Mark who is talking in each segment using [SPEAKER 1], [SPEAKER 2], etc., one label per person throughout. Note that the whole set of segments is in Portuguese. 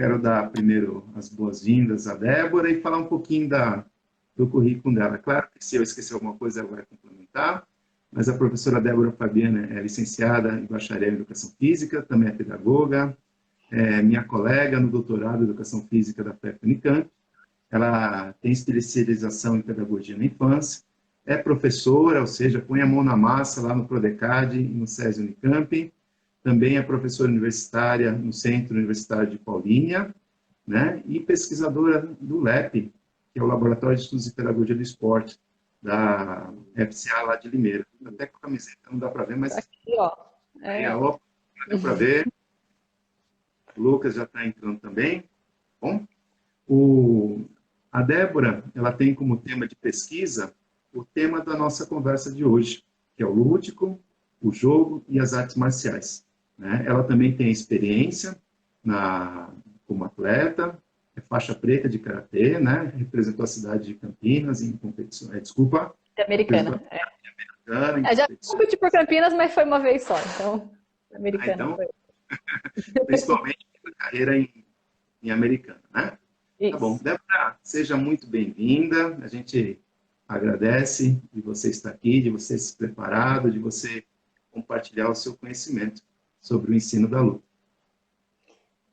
[SPEAKER 1] quero dar primeiro as boas-vindas à Débora e falar um pouquinho do currículo dela. Claro que se eu esquecer alguma coisa, ela vai complementar, mas a professora Débora Fabiana é licenciada em bacharel em Educação Física, também é pedagoga, é minha colega no doutorado em Educação Física da PEP Unicamp. Ela tem especialização em Pedagogia na Infância, é professora, ou seja, põe a mão na massa lá no Prodecad e no SESI Unicamp. Também é professora universitária no Centro Universitário de Paulínia, né? E pesquisadora do LEP, que é o Laboratório de Estudos de Pedagogia do Esporte, da FCA lá de Limeira. Até com a camiseta não dá para ver, mas...
[SPEAKER 2] Aqui, ó.
[SPEAKER 1] Aí, ó, dá para ver. O Lucas já está entrando também. Bom, a Débora, ela tem como tema de pesquisa o tema da nossa conversa de hoje, que é o lúdico, o jogo e as artes marciais, né? Ela também tem experiência como atleta, é faixa preta de karatê, né? Representou a cidade de Campinas em competições. Desculpa.
[SPEAKER 2] Americana.
[SPEAKER 1] Americana
[SPEAKER 2] Eu já competi por Campinas, mas foi uma vez só. Então, americana.
[SPEAKER 1] Então,
[SPEAKER 2] foi.
[SPEAKER 1] Principalmente a carreira em americana, né?
[SPEAKER 2] Isso.
[SPEAKER 1] Tá bom. Débora, seja muito bem-vinda. A gente agradece de você estar aqui, de você se preparado, de você compartilhar o seu conhecimento sobre o ensino da luta.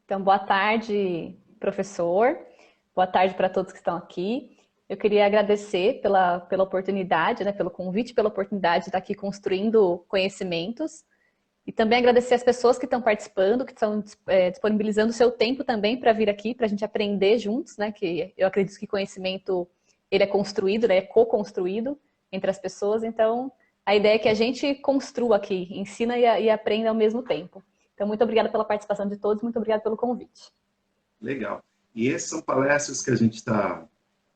[SPEAKER 2] Então, boa tarde, professor. Boa tarde para todos que estão aqui. Eu queria agradecer pela oportunidade, né, pelo convite, pela oportunidade de estar aqui construindo conhecimentos. E também agradecer as pessoas que estão participando, que estão disponibilizando o seu tempo também para vir aqui, para a gente aprender juntos, né? Que eu acredito que conhecimento ele é construído, né, é co-construído entre as pessoas. Então, a ideia é que a gente construa aqui, ensina e aprenda ao mesmo tempo. Então, muito obrigada pela participação de todos, muito obrigada pelo convite.
[SPEAKER 1] Legal. E essas são palestras que a gente está,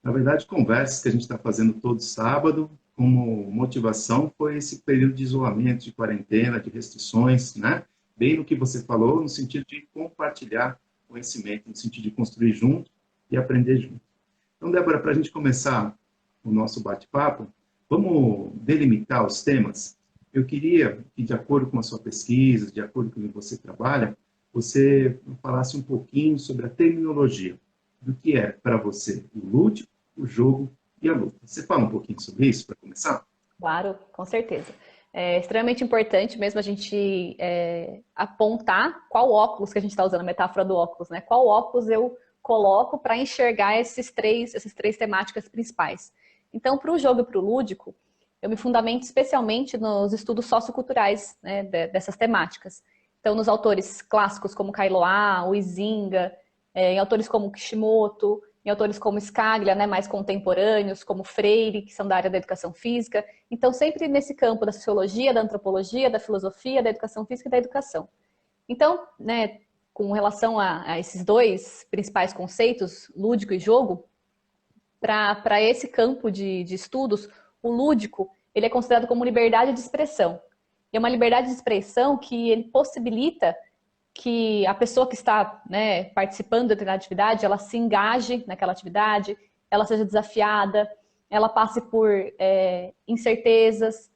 [SPEAKER 1] na verdade, conversas que a gente está fazendo todo sábado. Como motivação foi esse período de isolamento, de quarentena, de restrições, né? Bem no que você falou, no sentido de compartilhar conhecimento, no sentido de construir junto e aprender junto. Então, Débora, para a gente começar o nosso bate-papo, vamos delimitar os temas. Eu queria que, de acordo com a sua pesquisa, de acordo com o que você trabalha, você falasse um pouquinho sobre a terminologia do que é para você o lúdico, o jogo e a luta. Você fala um pouquinho sobre isso para começar?
[SPEAKER 2] Claro, com certeza. É extremamente importante mesmo a gente apontar qual óculos que a gente está usando, a metáfora do óculos, né? Qual óculos eu coloco para enxergar essas três temáticas principais. Então, para o jogo e para o lúdico, eu me fundamento especialmente nos estudos socioculturais, né, dessas temáticas. Então, nos autores clássicos como Kailoá, Huizinga, em autores como Kishimoto, em autores como Scaglia, né, mais contemporâneos, como Freire, que são da área da educação física. Então, sempre nesse campo da sociologia, da antropologia, da filosofia, da educação física e da educação. Então, né, com relação a esses dois principais conceitos, lúdico e jogo, para esse campo de estudos, o lúdico ele é considerado como liberdade de expressão. E é uma liberdade de expressão que ele possibilita que a pessoa que está, né, participando de determinada atividade, ela se engaje naquela atividade, ela seja desafiada, ela passe por incertezas.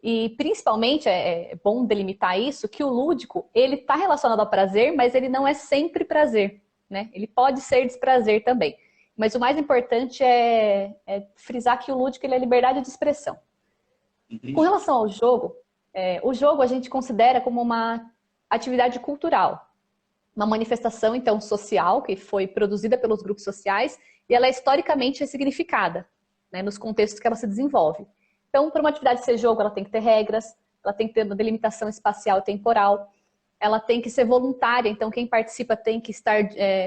[SPEAKER 2] E principalmente, é bom delimitar isso, que o lúdico, ele está relacionado ao prazer, mas ele não é sempre prazer, né? Ele pode ser desprazer também. Mas o mais importante é frisar que o lúdico ele é liberdade de expressão.
[SPEAKER 1] Entendi.
[SPEAKER 2] Com relação ao jogo, o jogo a gente considera como uma atividade cultural, uma manifestação, então, social, que foi produzida pelos grupos sociais, e ela é historicamente ressignificada, né, nos contextos que ela se desenvolve. Então, para uma atividade ser jogo, ela tem que ter regras, ela tem que ter uma delimitação espacial e temporal, ela tem que ser voluntária, então quem participa tem que estar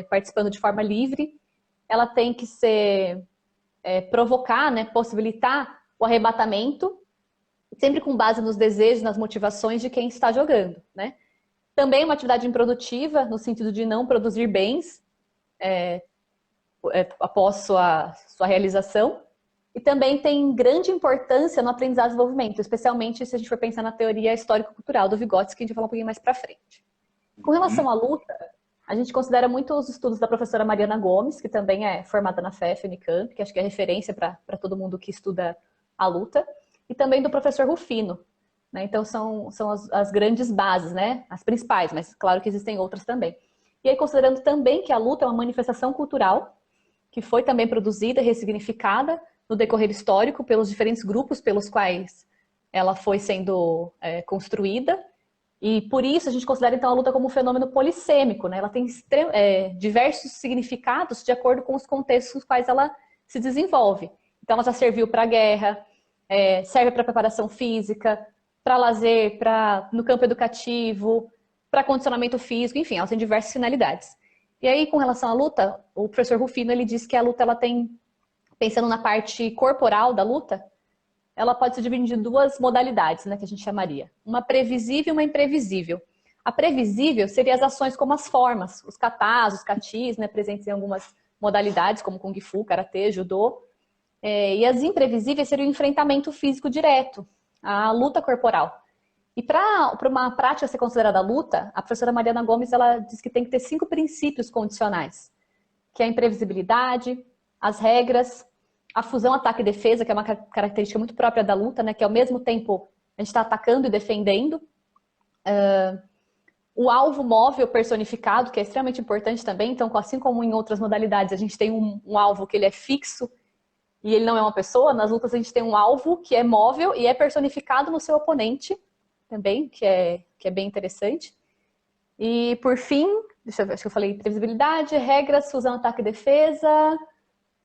[SPEAKER 2] participando de forma livre, ela tem que provocar, né, possibilitar o arrebatamento, sempre com base nos desejos, nas motivações de quem está jogando, né? Também é uma atividade improdutiva, no sentido de não produzir bens após sua realização. E também tem grande importância no aprendizado e desenvolvimento, especialmente se a gente for pensar na teoria histórico-cultural do Vygotsky, que a gente vai falar um pouquinho mais para frente. Com relação à luta, a gente considera muito os estudos da professora Mariana Gomes, que também é formada na FEF Unicamp, que acho que é referência para todo mundo que estuda a luta, e também do professor Rufino. Né? Então, são as grandes bases, né? As principais, mas claro que existem outras também. E aí considerando também que a luta é uma manifestação cultural, que foi também produzida, ressignificada no decorrer histórico pelos diferentes grupos pelos quais ela foi sendo construída. E por isso a gente considera então a luta como um fenômeno polissêmico, né? Ela tem diversos significados de acordo com os contextos nos quais ela se desenvolve. Então ela já serviu para a guerra, serve para preparação física, para lazer, no campo educativo, para condicionamento físico, enfim, ela tem diversas finalidades. E aí, com relação à luta, o professor Rufino, ele diz que a luta, ela tem, pensando na parte corporal da luta, ela pode se dividir em duas modalidades, né, que a gente chamaria. Uma previsível e uma imprevisível. A previsível seria as ações como as formas, os katas, os katis, né, presentes em algumas modalidades, como Kung Fu, Karatê, Judô. E as imprevisíveis seriam o enfrentamento físico direto, a luta corporal. E para uma prática ser considerada luta, a professora Mariana Gomes, ela diz que tem que ter 5 princípios condicionais, que é a imprevisibilidade, as regras, a fusão ataque e defesa, que é uma característica muito própria da luta, né, que ao mesmo tempo a gente está atacando e defendendo, o alvo móvel personificado, que é extremamente importante também, então assim como em outras modalidades a gente tem um alvo que ele é fixo e ele não é uma pessoa, nas lutas a gente tem um alvo que é móvel e é personificado no seu oponente, também, que é bem interessante. E, por fim, deixa eu ver, acho que eu falei previsibilidade, regras, fusão, ataque e defesa,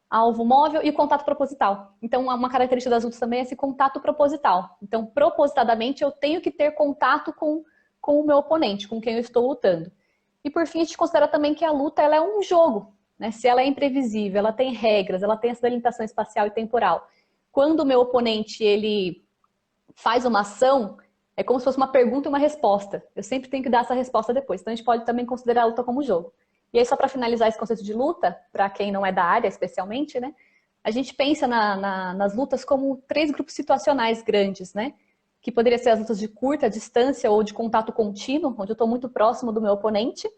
[SPEAKER 2] alvo móvel e o contato proposital. Então, uma característica das lutas também é esse contato proposital. Então, propositadamente, eu tenho que ter contato com o meu oponente, com quem eu estou lutando. E, por fim, a gente considera também que a luta ela é um jogo, né? Se ela é imprevisível, ela tem regras, ela tem essa delimitação espacial e temporal. Quando o meu oponente ele faz uma ação, é como se fosse uma pergunta e uma resposta. Eu sempre tenho que dar essa resposta depois. Então a gente pode também considerar a luta como jogo. E aí, só para finalizar esse conceito de luta, para quem não é da área especialmente, né? A gente pensa nas lutas como 3 grupos situacionais grandes, né? Que poderia ser as lutas de curta distância ou de contato contínuo, onde eu estou muito próximo do meu oponente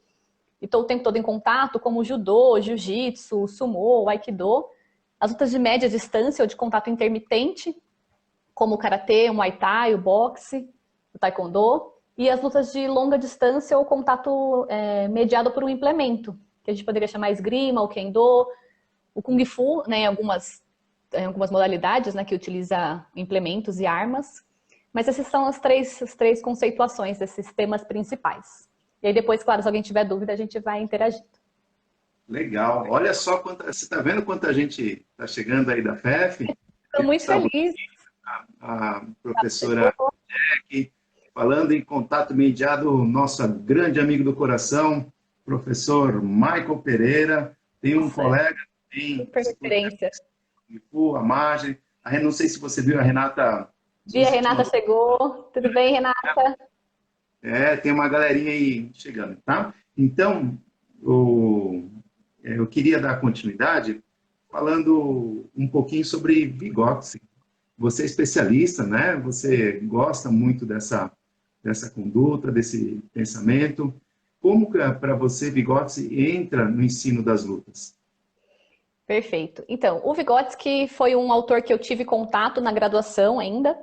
[SPEAKER 2] e estou o tempo todo em contato, como o judô, jiu-jitsu, sumô, aikido. As lutas de média distância ou de contato intermitente, como o karatê, o muay thai, o boxe, o taekwondo, e as lutas de longa distância ou contato mediado por um implemento, que a gente poderia chamar esgrima, o kendo, o kung fu, né, em algumas modalidades, né, que utiliza implementos e armas. Mas essas são as três conceituações desses temas principais. E aí depois, claro, se alguém tiver dúvida, a gente vai interagindo.
[SPEAKER 1] Legal. Olha só, você está vendo quanta gente está chegando aí da FEF?
[SPEAKER 2] Estou muito feliz.
[SPEAKER 1] A professora Jack, falando em contato mediado, nosso grande amigo do coração, professor Michael Pereira, tem um colega que tem
[SPEAKER 2] super referência.
[SPEAKER 1] A Margem, não sei se você viu a Renata.
[SPEAKER 2] Vi, a Renata chegou. Tudo bem, Renata?
[SPEAKER 1] Tem uma galerinha aí chegando, tá? Então, eu queria dar continuidade falando um pouquinho sobre Vygotsky. Você é especialista, né? Você gosta muito dessa conduta, desse pensamento. Como que para você Vygotsky entra no ensino das lutas?
[SPEAKER 2] Perfeito. Então, o Vygotsky foi um autor que eu tive contato na graduação ainda,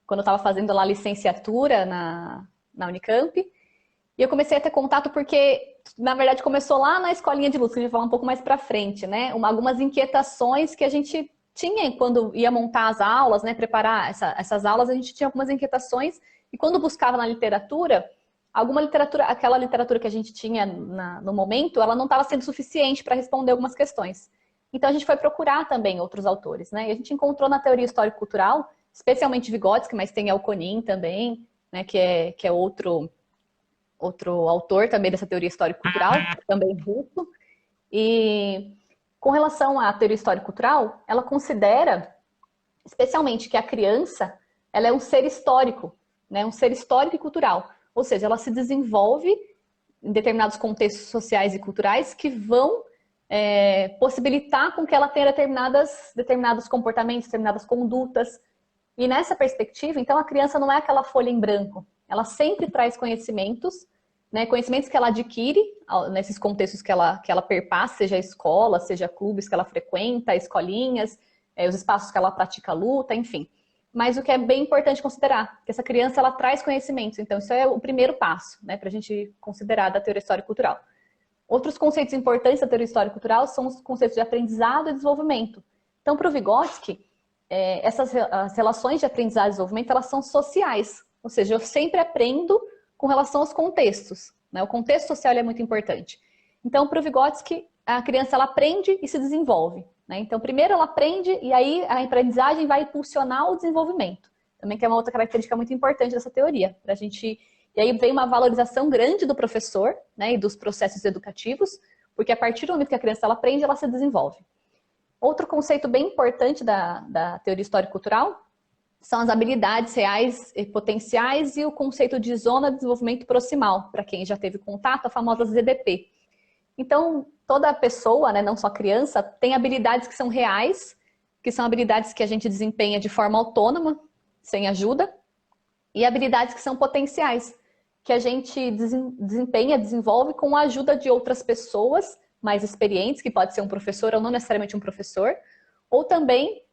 [SPEAKER 2] quando eu estava fazendo lá a licenciatura na Unicamp. E eu comecei a ter contato porque, na verdade, começou lá na escolinha de lutas, que a gente vai falar um pouco mais para frente, né? Algumas inquietações que a gente tinha quando ia montar as aulas, né, preparar essas aulas, a gente tinha algumas inquietações e quando buscava na literatura, aquela literatura que a gente tinha no momento, ela não estava sendo suficiente para responder algumas questões. Então a gente foi procurar também outros autores, né? E a gente encontrou na teoria histórico-cultural, especialmente Vygotsky, mas tem Elkonin também, né, que é outro autor também dessa teoria histórico-cultural, também russo. E com relação à teoria histórico-cultural, ela considera, especialmente, que a criança ela é um ser histórico, né? Um ser histórico e cultural. Ou seja, ela se desenvolve em determinados contextos sociais e culturais que vão possibilitar com que ela tenha determinados comportamentos, determinadas condutas. E nessa perspectiva, então, a criança não é aquela folha em branco. Ela sempre traz conhecimentos, né, conhecimentos que ela adquire nesses contextos que ela perpassa, seja escola, seja clubes que ela frequenta, escolinhas, os espaços que ela pratica luta, enfim. Mas o que é bem importante considerar, que essa criança ela traz conhecimentos. Então, isso é o primeiro passo, né, para a gente considerar da teoria histórico-cultural. Outros conceitos importantes da teoria histórico-cultural são os conceitos de aprendizado e desenvolvimento. Então, para o Vygotsky, as relações de aprendizado e desenvolvimento, elas são sociais. Ou seja, eu sempre aprendo com relação aos contextos, né? O contexto social é muito importante. Então, para o Vygotsky, a criança ela aprende e se desenvolve, né? Então, primeiro ela aprende e aí a aprendizagem vai impulsionar o desenvolvimento. Também que é uma outra característica muito importante dessa teoria. Pra gente... E aí vem uma valorização grande do professor, né, e dos processos educativos, porque a partir do momento que a criança ela aprende, ela se desenvolve. Outro conceito bem importante da teoria histórico-cultural são as habilidades reais e potenciais e o conceito de zona de desenvolvimento proximal, para quem já teve contato, a famosa ZDP. Então, toda pessoa, né, não só criança, tem habilidades que são reais, que são habilidades que a gente desempenha de forma autônoma, sem ajuda, e habilidades que são potenciais, que a gente desempenha, desenvolve com a ajuda de outras pessoas mais experientes, que pode ser um professor ou não necessariamente um professor, ou também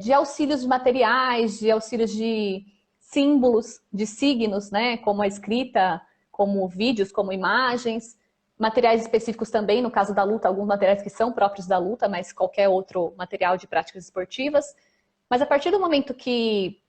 [SPEAKER 2] de auxílios de materiais, de auxílios de símbolos, de signos, né, como a escrita, como vídeos, como imagens, materiais específicos também, no caso da luta, alguns materiais que são próprios da luta, mas qualquer outro material de práticas esportivas. Mas a partir do momento que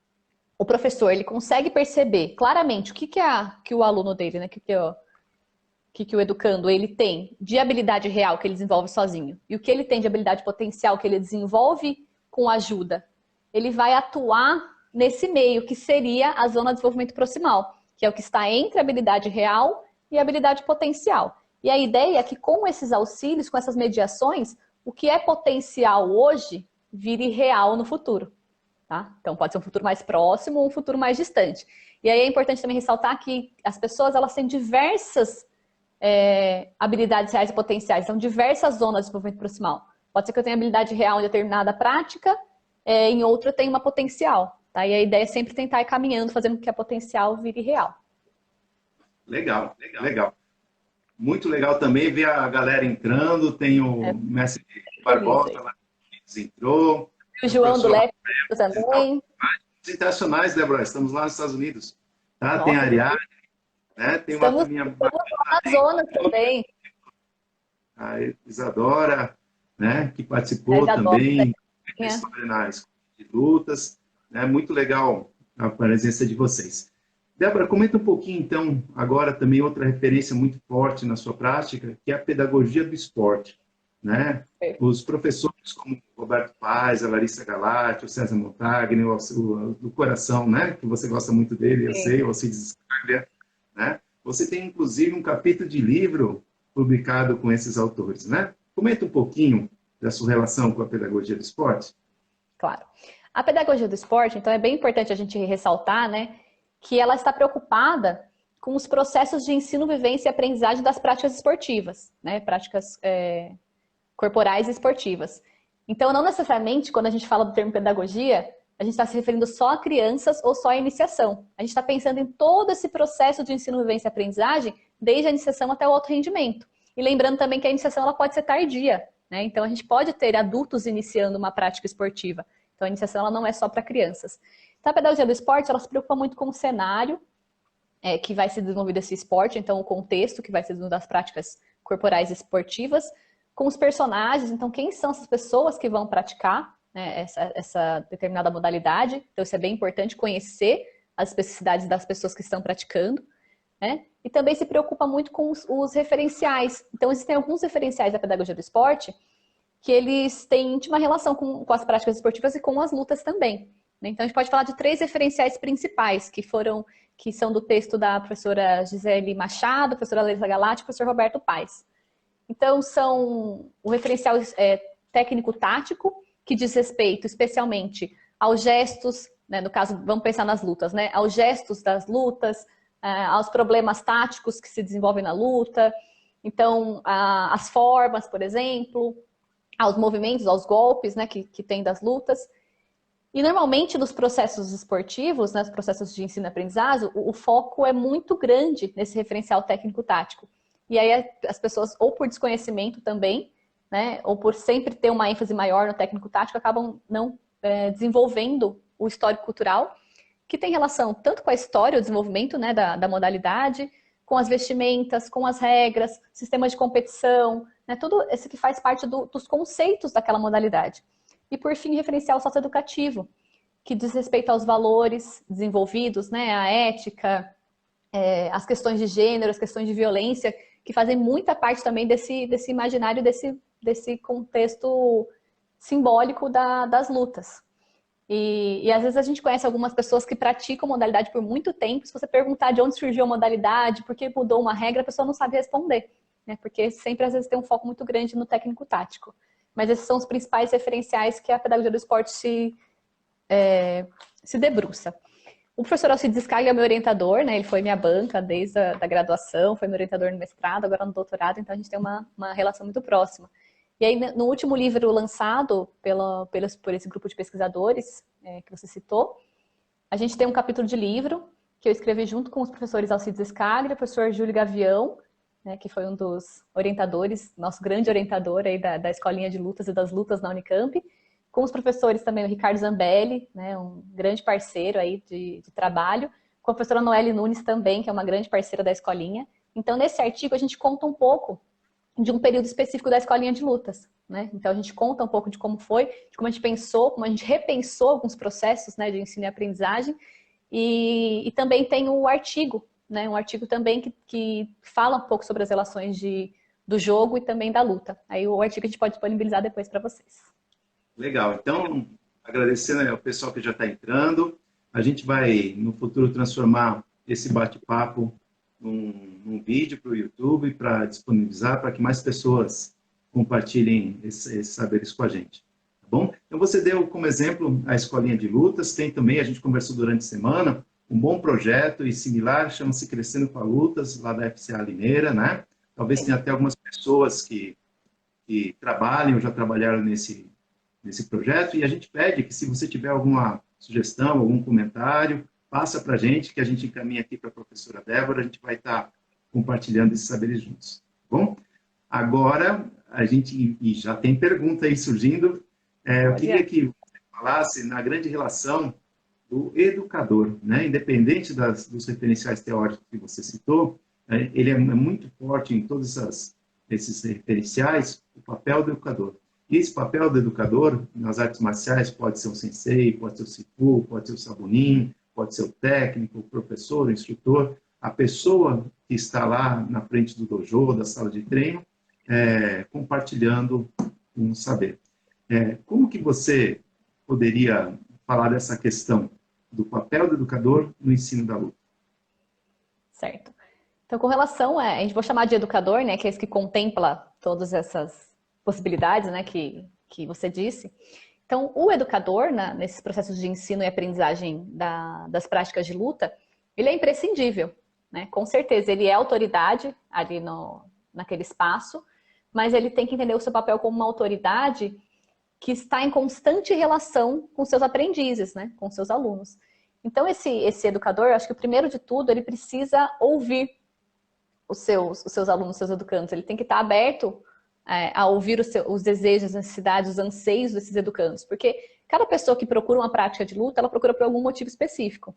[SPEAKER 2] o professor ele consegue perceber claramente o que o aluno dele, né, que o educando ele tem de habilidade real que ele desenvolve sozinho e o que ele tem de habilidade potencial que ele desenvolve com ajuda, ele vai atuar nesse meio que seria a zona de desenvolvimento proximal, que é o que está entre a habilidade real e a habilidade potencial. E a ideia é que com esses auxílios, com essas mediações, o que é potencial hoje vire real no futuro. Tá? Então pode ser um futuro mais próximo ou um futuro mais distante. E aí é importante também ressaltar que as pessoas elas têm diversas habilidades reais e potenciais, são diversas zonas de desenvolvimento proximal. Pode ser que eu tenha habilidade real em determinada prática, em outra eu tenho uma potencial. Tá? E a ideia é sempre tentar ir caminhando, fazendo com que a potencial vire real.
[SPEAKER 1] Legal, legal, legal. Muito legal também ver a galera entrando, tem o mestre Barbosa lá que entrou.
[SPEAKER 2] O João do Lepe também.
[SPEAKER 1] Internacionais, Débora, estamos lá nos Estados Unidos. Tá? Tem a Ariadne, né? Tem uma turminha...
[SPEAKER 2] Estamos lá na zona também.
[SPEAKER 1] A Isadora, né? Que participou também da história na escola de lutas. Né? Muito legal a presença de vocês. Débora, comenta um pouquinho, então, agora também outra referência muito forte na sua prática, que é a pedagogia do esporte. Né? Os professores como Roberto Paes, a Larissa Galati, o César Montagni, o do coração, né? Que você gosta muito dele, eu sei, o Alcides Scaglia, né? Você tem, inclusive, um capítulo de livro publicado com esses autores, né? Comenta um pouquinho da sua relação com a pedagogia do esporte.
[SPEAKER 2] Claro. A pedagogia do esporte, então, é bem importante a gente ressaltar, né? Que ela está preocupada com os processos de ensino, vivência e aprendizagem das práticas esportivas, né? Práticas corporais e esportivas. Então, não necessariamente, quando a gente fala do termo pedagogia, a gente está se referindo só a crianças ou só a iniciação. A gente está pensando em todo esse processo de ensino, vivência e aprendizagem, desde a iniciação até o alto rendimento. E lembrando também que a iniciação ela pode ser tardia, né? Então, a gente pode ter adultos iniciando uma prática esportiva. Então, a iniciação ela não é só para crianças. Então, a pedagogia do esporte, ela se preocupa muito com o cenário que vai ser desenvolvido esse esporte, então o contexto que vai ser desenvolvido das práticas corporais e esportivas, com os personagens, então quem são essas pessoas que vão praticar, né, essa determinada modalidade. Então isso é bem importante, conhecer as especificidades das pessoas que estão praticando, né? E também se preocupa muito com os referenciais. Então existem alguns referenciais da pedagogia do esporte que eles têm íntima relação com as práticas esportivas e com as lutas também, né? Então a gente pode falar de 3 referenciais principais que são do texto da professora Gisele Machado, professora Larissa Galati e professor Roberto Paes. Então, são o referencial técnico-tático, que diz respeito especialmente aos gestos, né, no caso, vamos pensar nas lutas, né, aos gestos das lutas, aos problemas táticos que se desenvolvem na luta, então, as formas, por exemplo, aos movimentos, aos golpes, né, que tem das lutas. E, normalmente, nos processos esportivos, nos processos de ensino e aprendizagem, o foco é muito grande nesse referencial técnico-tático. E aí as pessoas, ou por desconhecimento também, né, ou por sempre ter uma ênfase maior no técnico-tático, acabam não desenvolvendo o histórico-cultural, que tem relação tanto com a história, o desenvolvimento, né, da modalidade, com as vestimentas, com as regras, sistema de competição, né? Tudo isso que faz parte dos conceitos daquela modalidade. E, por fim, referencial socioeducativo, que diz respeito aos valores desenvolvidos, né? A ética, as questões de gênero, as questões de violência, que fazem muita parte também desse imaginário, desse contexto simbólico das lutas. E às vezes a gente conhece algumas pessoas que praticam modalidade por muito tempo. Se você perguntar de onde surgiu a modalidade, por que mudou uma regra, a pessoa não sabe responder, né? Porque sempre às vezes tem um foco muito grande no técnico-tático. Mas esses são os principais referenciais que a pedagogia do esporte se debruça. O professor Alcides Scaglia é meu orientador, né? Ele foi minha banca desde a graduação, foi meu orientador no mestrado, agora no doutorado, então a gente tem uma relação muito próxima. E aí, no último livro lançado por esse grupo de pesquisadores que você citou, a gente tem um capítulo de livro que eu escrevi junto com os professores Alcides Scaglia, o professor Júlio Gavião, né, que foi um dos orientadores, nosso grande orientador aí da Escolinha de Lutas e das Lutas na Unicamp, com os professores também, o Ricardo Zambelli, né, um grande parceiro aí de trabalho, com a professora Noelle Nunes também, que é uma grande parceira da Escolinha. Então, nesse artigo, a gente conta um pouco de um período específico da Escolinha de Lutas, né? Então, a gente conta um pouco de como foi, de como a gente pensou, como a gente repensou alguns processos, né, de ensino e aprendizagem, e também tem o artigo, né, um artigo também que fala um pouco sobre as relações do jogo e também da luta. Aí o artigo a gente pode disponibilizar depois para vocês.
[SPEAKER 1] Legal. Então, agradecendo ao pessoal que já está entrando, a gente vai, no futuro, transformar esse bate-papo num vídeo para o YouTube, para disponibilizar, para que mais pessoas compartilhem esses saberes com a gente. Tá bom? Então, você deu como exemplo a Escolinha de Lutas, tem também, a gente conversou durante a semana, um bom projeto e similar, chama-se Crescendo com a Lutas, lá da FCA Limeira, né? Talvez tenha até algumas pessoas que trabalham, já trabalharam nesse projeto, e a gente pede que, se você tiver alguma sugestão, algum comentário, passa para a gente, que a gente encaminha aqui para a professora Débora, a gente vai estar compartilhando esses saberes juntos. Tá bom? Agora, a gente, e já tem pergunta aí surgindo, eu queria que você falasse na grande relação do educador, né? Independente dos referenciais teóricos que você citou, ele é muito forte em todos esses referenciais, o papel do educador. E esse papel do educador, nas artes marciais, pode ser o sensei, pode ser o sifu, pode ser o sabunin, pode ser o técnico, o professor, o instrutor, a pessoa que está lá na frente do dojo, da sala de treino, compartilhando um saber. Como que você poderia falar dessa questão do papel do educador no ensino da luta?
[SPEAKER 2] Certo. Então, com relação a gente vou chamar de educador, né, que é esse que contempla todas essas possibilidades, né, que você disse. Então, o educador, nesses processos de ensino e aprendizagem das práticas de luta, ele é imprescindível, né? Com certeza, ele é autoridade ali naquele espaço, mas ele tem que entender o seu papel como uma autoridade que está em constante relação com seus aprendizes, né? Com seus alunos. Então, esse educador, acho que o primeiro de tudo, ele precisa ouvir os seus alunos, os seus educandos. Ele tem que estar aberto a ouvir os desejos, as necessidades, os anseios desses educandos. Porque cada pessoa que procura uma prática de luta, ela procura por algum motivo específico.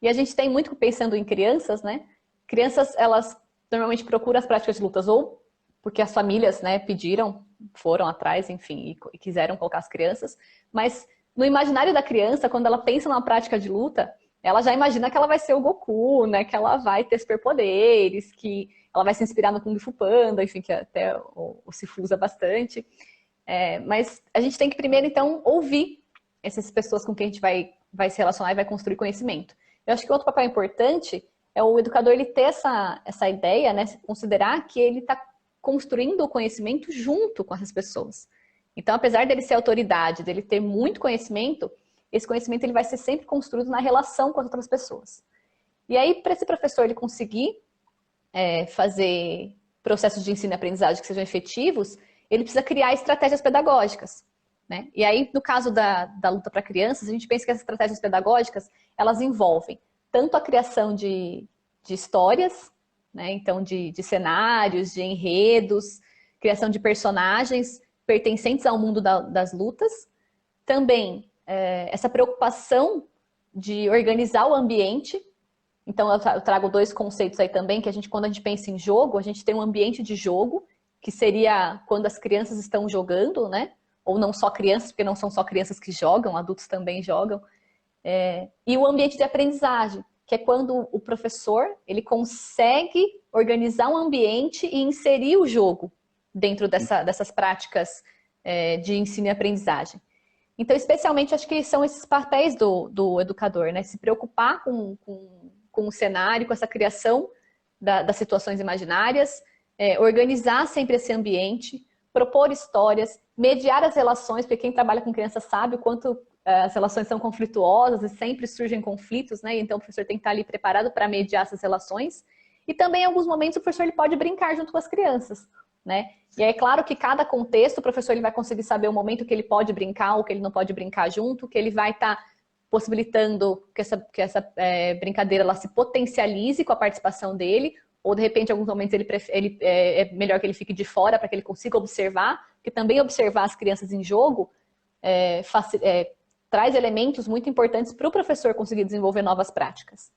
[SPEAKER 2] E a gente tem muito, pensando em crianças, né? Crianças, elas normalmente procuram as práticas de lutas ou porque as famílias, né, pediram, foram atrás, enfim, e quiseram colocar as crianças. Mas no imaginário da criança, quando ela pensa numa prática de luta, ela já imagina que ela vai ser o Goku, né? Que ela vai ter superpoderes, que ela vai se inspirar no Kung Fu Panda, enfim, que até o Sifu usa bastante. Mas a gente tem que primeiro, então, ouvir essas pessoas com quem a gente vai se relacionar e vai construir conhecimento. Eu acho que outro papel importante é o educador ele ter essa ideia, né? Considerar que ele está construindo o conhecimento junto com essas pessoas. Então, apesar dele ser autoridade, dele ter muito conhecimento, esse conhecimento ele vai ser sempre construído na relação com as outras pessoas. E aí, para esse professor ele conseguir fazer processos de ensino e aprendizagem que sejam efetivos, ele precisa criar estratégias pedagógicas, né? E aí, no caso da luta para crianças, a gente pensa que essas estratégias pedagógicas, elas envolvem tanto a criação de histórias, né? Então, de cenários, de enredos, criação de personagens pertencentes ao mundo das lutas, também essa preocupação de organizar o ambiente. Então, eu trago dois conceitos aí também, que quando a gente pensa em jogo, a gente tem um ambiente de jogo, que seria quando as crianças estão jogando, né? Ou não só crianças, porque não são só crianças que jogam, adultos também jogam. E o ambiente de aprendizagem, que é quando o professor ele consegue organizar um ambiente e inserir o jogo dentro dessas práticas de ensino e aprendizagem. Então, especialmente, acho que são esses papéis do educador, né? Se preocupar com o cenário, com essa criação das situações imaginárias, organizar sempre esse ambiente, propor histórias, mediar as relações, porque quem trabalha com criança sabe o quanto as relações são conflituosas e sempre surgem conflitos, né? Então o professor tem que estar ali preparado para mediar essas relações. E também, em alguns momentos, o professor ele pode brincar junto com as crianças, né? E é claro que cada contexto, o professor ele vai conseguir saber o momento que ele pode brincar ou que ele não pode brincar junto, que ele vai estar possibilitando que essa brincadeira ela se potencialize com a participação dele, ou de repente, em alguns momentos, é melhor que ele fique de fora para que ele consiga observar, porque também observar as crianças em jogo traz elementos muito importantes para o professor conseguir desenvolver novas práticas.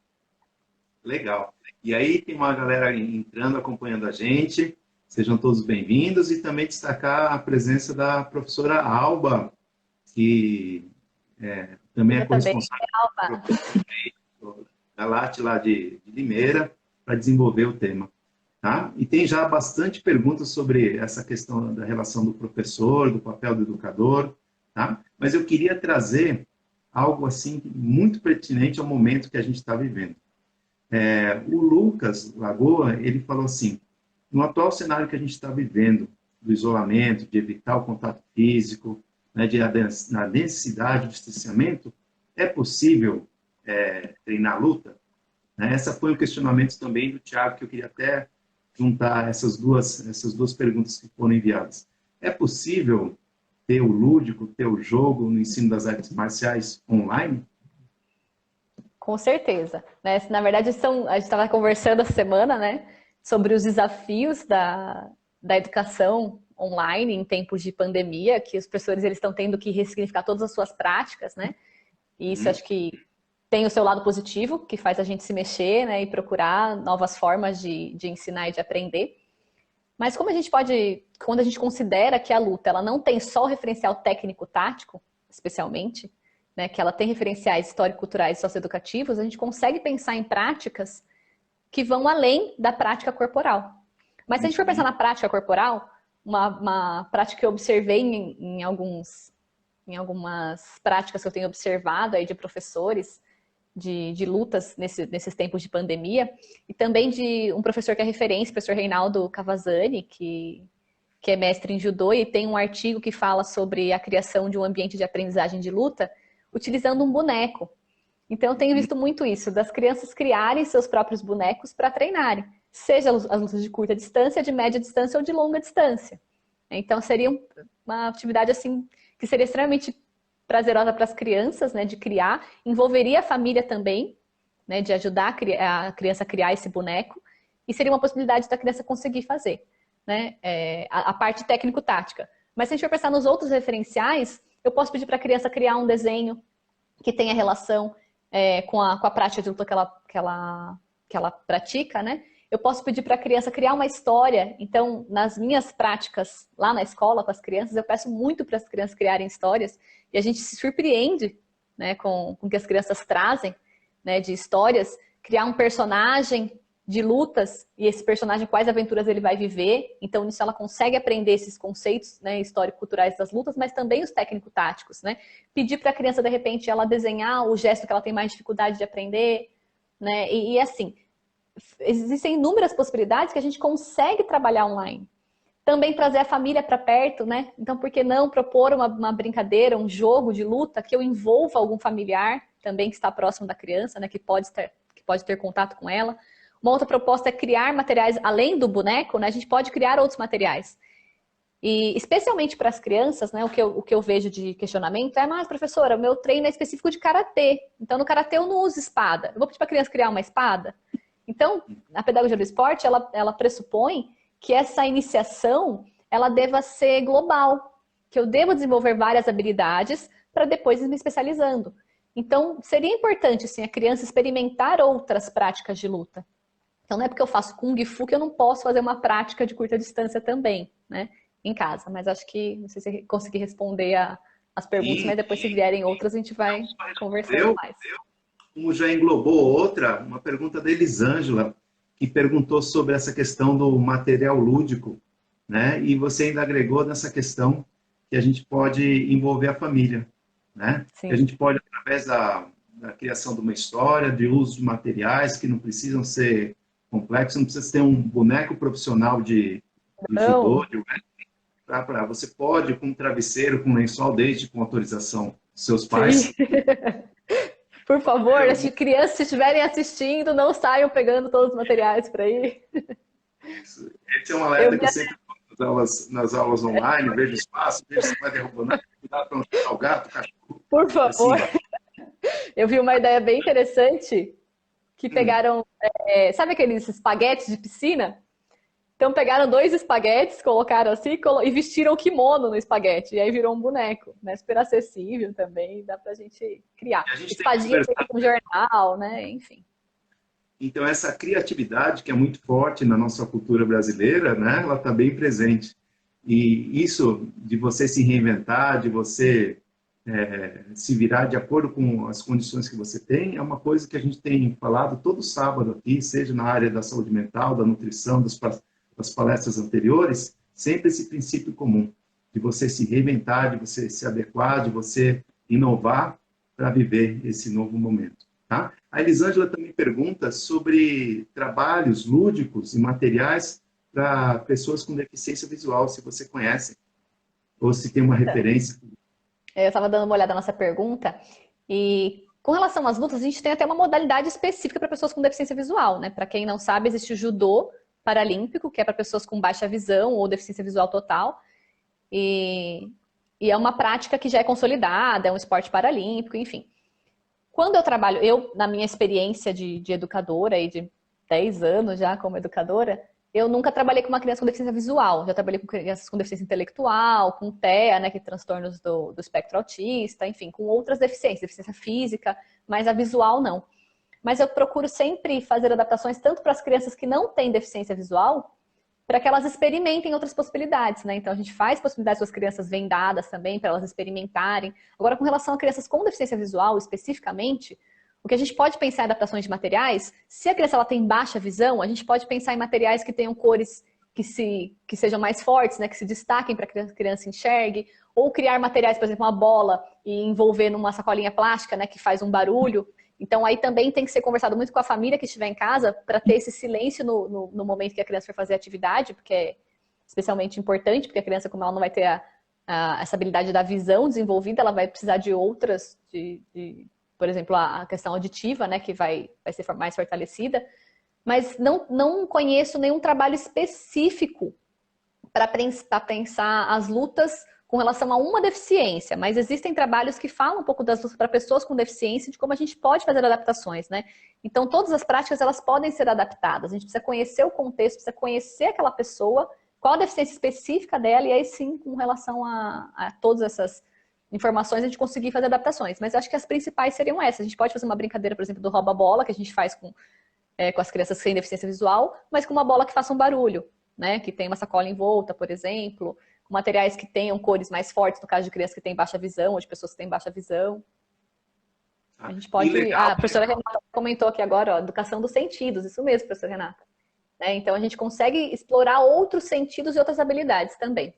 [SPEAKER 1] Legal. E aí tem uma galera entrando, acompanhando a gente. Sejam todos bem-vindos e também destacar a presença da professora Alba, que também é corresponsável da LAT lá de Limeira, para desenvolver o tema. Tá? E tem já bastante perguntas sobre essa questão da relação do professor, do papel do educador, tá? Mas eu queria trazer algo assim muito pertinente ao momento que a gente está vivendo. O Lucas Lagoa, ele falou assim, no atual cenário que a gente está vivendo, do isolamento, de evitar o contato físico, né, na densidade do distanciamento, é possível treinar luta? Essa foi um questionamento também do Thiago, que eu queria até juntar essas duas perguntas que foram enviadas. É possível ter o lúdico, ter o jogo no ensino das artes marciais online?
[SPEAKER 2] Com certeza. Né? Na verdade, a gente estava conversando essa semana, né, sobre os desafios da educação online em tempos de pandemia, que os professores eles estão tendo que ressignificar todas as suas práticas, né? E isso acho que tem o seu lado positivo, que faz a gente se mexer, né, e procurar novas formas de ensinar e de aprender. Mas quando a gente considera que a luta ela não tem só o referencial técnico-tático, especialmente, né, que ela tem referenciais histórico-culturais e socioeducativos, a gente consegue pensar em práticas que vão além da prática corporal. Mas se a gente for pensar na prática corporal, uma prática que eu observei em algumas práticas que eu tenho observado aí de professores, de lutas nesses tempos de pandemia, e também de um professor que é referência, o professor Reinaldo Cavazzani, que é mestre em judô, e tem um artigo que fala sobre a criação de um ambiente de aprendizagem de luta, utilizando um boneco. Então eu tenho visto muito isso, das crianças criarem seus próprios bonecos para treinarem, seja as lutas de curta distância, de média distância ou de longa distância. Então seria uma atividade assim que seria extremamente prazerosa para as crianças, né, de criar, envolveria a família também, né, de ajudar a criança a criar esse boneco, e seria uma possibilidade da criança conseguir fazer, né, a parte técnico-tática. Mas se a gente for pensar nos outros referenciais, eu posso pedir para a criança criar um desenho que tenha relação com a prática de luta que ela pratica, né? Eu posso pedir para a criança criar uma história. Então, nas minhas práticas lá na escola com as crianças, eu peço muito para as crianças criarem histórias e a gente se surpreende, né, com o que as crianças trazem, né, de histórias, criar um personagem de lutas e esse personagem, quais aventuras ele vai viver. Então, nisso ela consegue aprender esses conceitos, né, histórico-culturais das lutas, mas também os técnico-táticos, né? Pedir para a criança, de repente, ela desenhar o gesto que ela tem mais dificuldade de aprender, né? E assim, existem inúmeras possibilidades que a gente consegue trabalhar online. Também trazer a família para perto, né? Então, por que não propor uma brincadeira, um jogo de luta que eu envolva algum familiar também que está próximo da criança, né? Que pode ter contato com ela. Uma outra proposta é criar materiais, além do boneco, né? A gente pode criar outros materiais. E especialmente para as crianças, né? O que eu vejo de questionamento é, mas professora, o meu treino é específico de karatê. Então no karatê eu não uso espada. Eu vou pedir para a criança criar uma espada? Então, a pedagogia do esporte, ela pressupõe que essa iniciação, ela deva ser global. Que eu devo desenvolver várias habilidades para depois ir me especializando. Então, seria importante, assim, a criança experimentar outras práticas de luta. Então, não é porque eu faço Kung Fu que eu não posso fazer uma prática de curta distância também, né, em casa. Mas acho que, não sei se eu consegui responder as perguntas,
[SPEAKER 1] Sim,
[SPEAKER 2] mas depois, se vierem outras, a gente vai conversando
[SPEAKER 1] eu,
[SPEAKER 2] mais.
[SPEAKER 1] como já englobou outra, uma pergunta da Elisângela, que perguntou sobre essa questão do material lúdico, né? E você ainda agregou nessa questão que a gente pode envolver a família, né? Que a
[SPEAKER 2] Sim.
[SPEAKER 1] gente pode, através da criação de uma história, de uso de materiais que não precisam ser complexos, não precisa ter um boneco profissional de judô,
[SPEAKER 2] Não,
[SPEAKER 1] de você pode, com um travesseiro, com um lençol, desde com autorização dos seus
[SPEAKER 2] sim.
[SPEAKER 1] pais.
[SPEAKER 2] Por favor, as crianças, se estiverem assistindo, não saiam pegando todos os materiais para ir.
[SPEAKER 1] Isso. Esse é um
[SPEAKER 2] Eu
[SPEAKER 1] alerta
[SPEAKER 2] vi
[SPEAKER 1] que eu sempre dou nas aulas online, vejo espaço, vejo se vai derrubar nada, cuidado para não chutar o gato, o cachorro,
[SPEAKER 2] Por
[SPEAKER 1] e assim
[SPEAKER 2] favor,
[SPEAKER 1] vai.
[SPEAKER 2] eu vi uma ideia bem interessante que
[SPEAKER 1] Hum.
[SPEAKER 2] pegaram, sabe aqueles espaguetes de piscina? Então pegaram 2 espaguetes, colocaram assim e vestiram o kimono no espaguete. E aí virou um boneco, né? Super acessível também, dá pra gente criar.
[SPEAKER 1] E a gente tem
[SPEAKER 2] Espadinha feita
[SPEAKER 1] conversado,
[SPEAKER 2] com jornal, né? Enfim.
[SPEAKER 1] então essa criatividade que é muito forte na nossa cultura brasileira, né, ela está bem presente. E isso de você se reinventar, de você se virar de acordo com as condições que você tem, é uma coisa que a gente tem falado todo sábado aqui, seja na área da saúde mental, da nutrição, das palestras anteriores, sempre esse princípio comum, de você se reinventar, de você se adequar, de você inovar para viver esse novo momento. Tá? A Elisângela também pergunta sobre trabalhos lúdicos e materiais para pessoas com deficiência visual, se você conhece, ou se tem uma referência.
[SPEAKER 2] Eu estava dando uma olhada nessa pergunta e com relação às lutas, a gente tem até uma modalidade específica para pessoas com deficiência visual, né? Para quem não sabe, existe o judô paralímpico, que é para pessoas com baixa visão ou deficiência visual total. E, e é uma prática que já é consolidada, é um esporte paralímpico, enfim. Quando eu trabalho, na minha experiência de educadora e de 10 anos já como educadora, eu nunca trabalhei com uma criança com deficiência visual. Já trabalhei com crianças com deficiência intelectual, com TEA, né, que é transtornos do espectro autista, enfim, com outras deficiências, deficiência física, mas a visual não. Mas eu procuro sempre fazer adaptações tanto para as crianças que não têm deficiência visual, para que elas experimentem outras possibilidades, né? Então a gente faz possibilidades para as crianças vendadas também, para elas experimentarem. Agora, com relação a crianças com deficiência visual, especificamente, o que a gente pode pensar em adaptações de materiais, se a criança ela tem baixa visão, a gente pode pensar em materiais que tenham cores que sejam mais fortes, né? Que se destaquem para que a criança enxergue, ou criar materiais, por exemplo, uma bola e envolver numa sacolinha plástica, né? Que faz um barulho. Então, aí também tem que ser conversado muito com a família que estiver em casa para ter esse silêncio no momento que a criança for fazer atividade, porque é especialmente importante, porque a criança, como ela não vai ter essa habilidade da visão desenvolvida, ela vai precisar de outras, por exemplo, a questão auditiva, né, que vai ser mais fortalecida. Mas não conheço nenhum trabalho específico para pensar as lutas com relação a uma deficiência, mas existem trabalhos que falam um pouco das lutas para pessoas com deficiência, de como a gente pode fazer adaptações, né? Então, todas as práticas, elas podem ser adaptadas. A gente precisa conhecer o contexto, precisa conhecer aquela pessoa, qual a deficiência específica dela, e aí sim, com relação a todas essas informações, a gente conseguir fazer adaptações. Mas acho que as principais seriam essas. A gente pode fazer uma brincadeira, por exemplo, do rouba-bola, que a gente faz com as crianças sem deficiência visual, mas com uma bola que faça um barulho, né? Que tem uma sacola em volta, por exemplo, com materiais que tenham cores mais fortes, no caso de crianças que têm baixa visão, ou de pessoas que têm baixa visão. A
[SPEAKER 1] Tá?
[SPEAKER 2] gente
[SPEAKER 1] E
[SPEAKER 2] pode.
[SPEAKER 1] legal,
[SPEAKER 2] A professora Renata comentou aqui agora, ó, educação dos sentidos, isso mesmo, professora Renata. Né? Então a gente consegue explorar outros sentidos e outras habilidades também.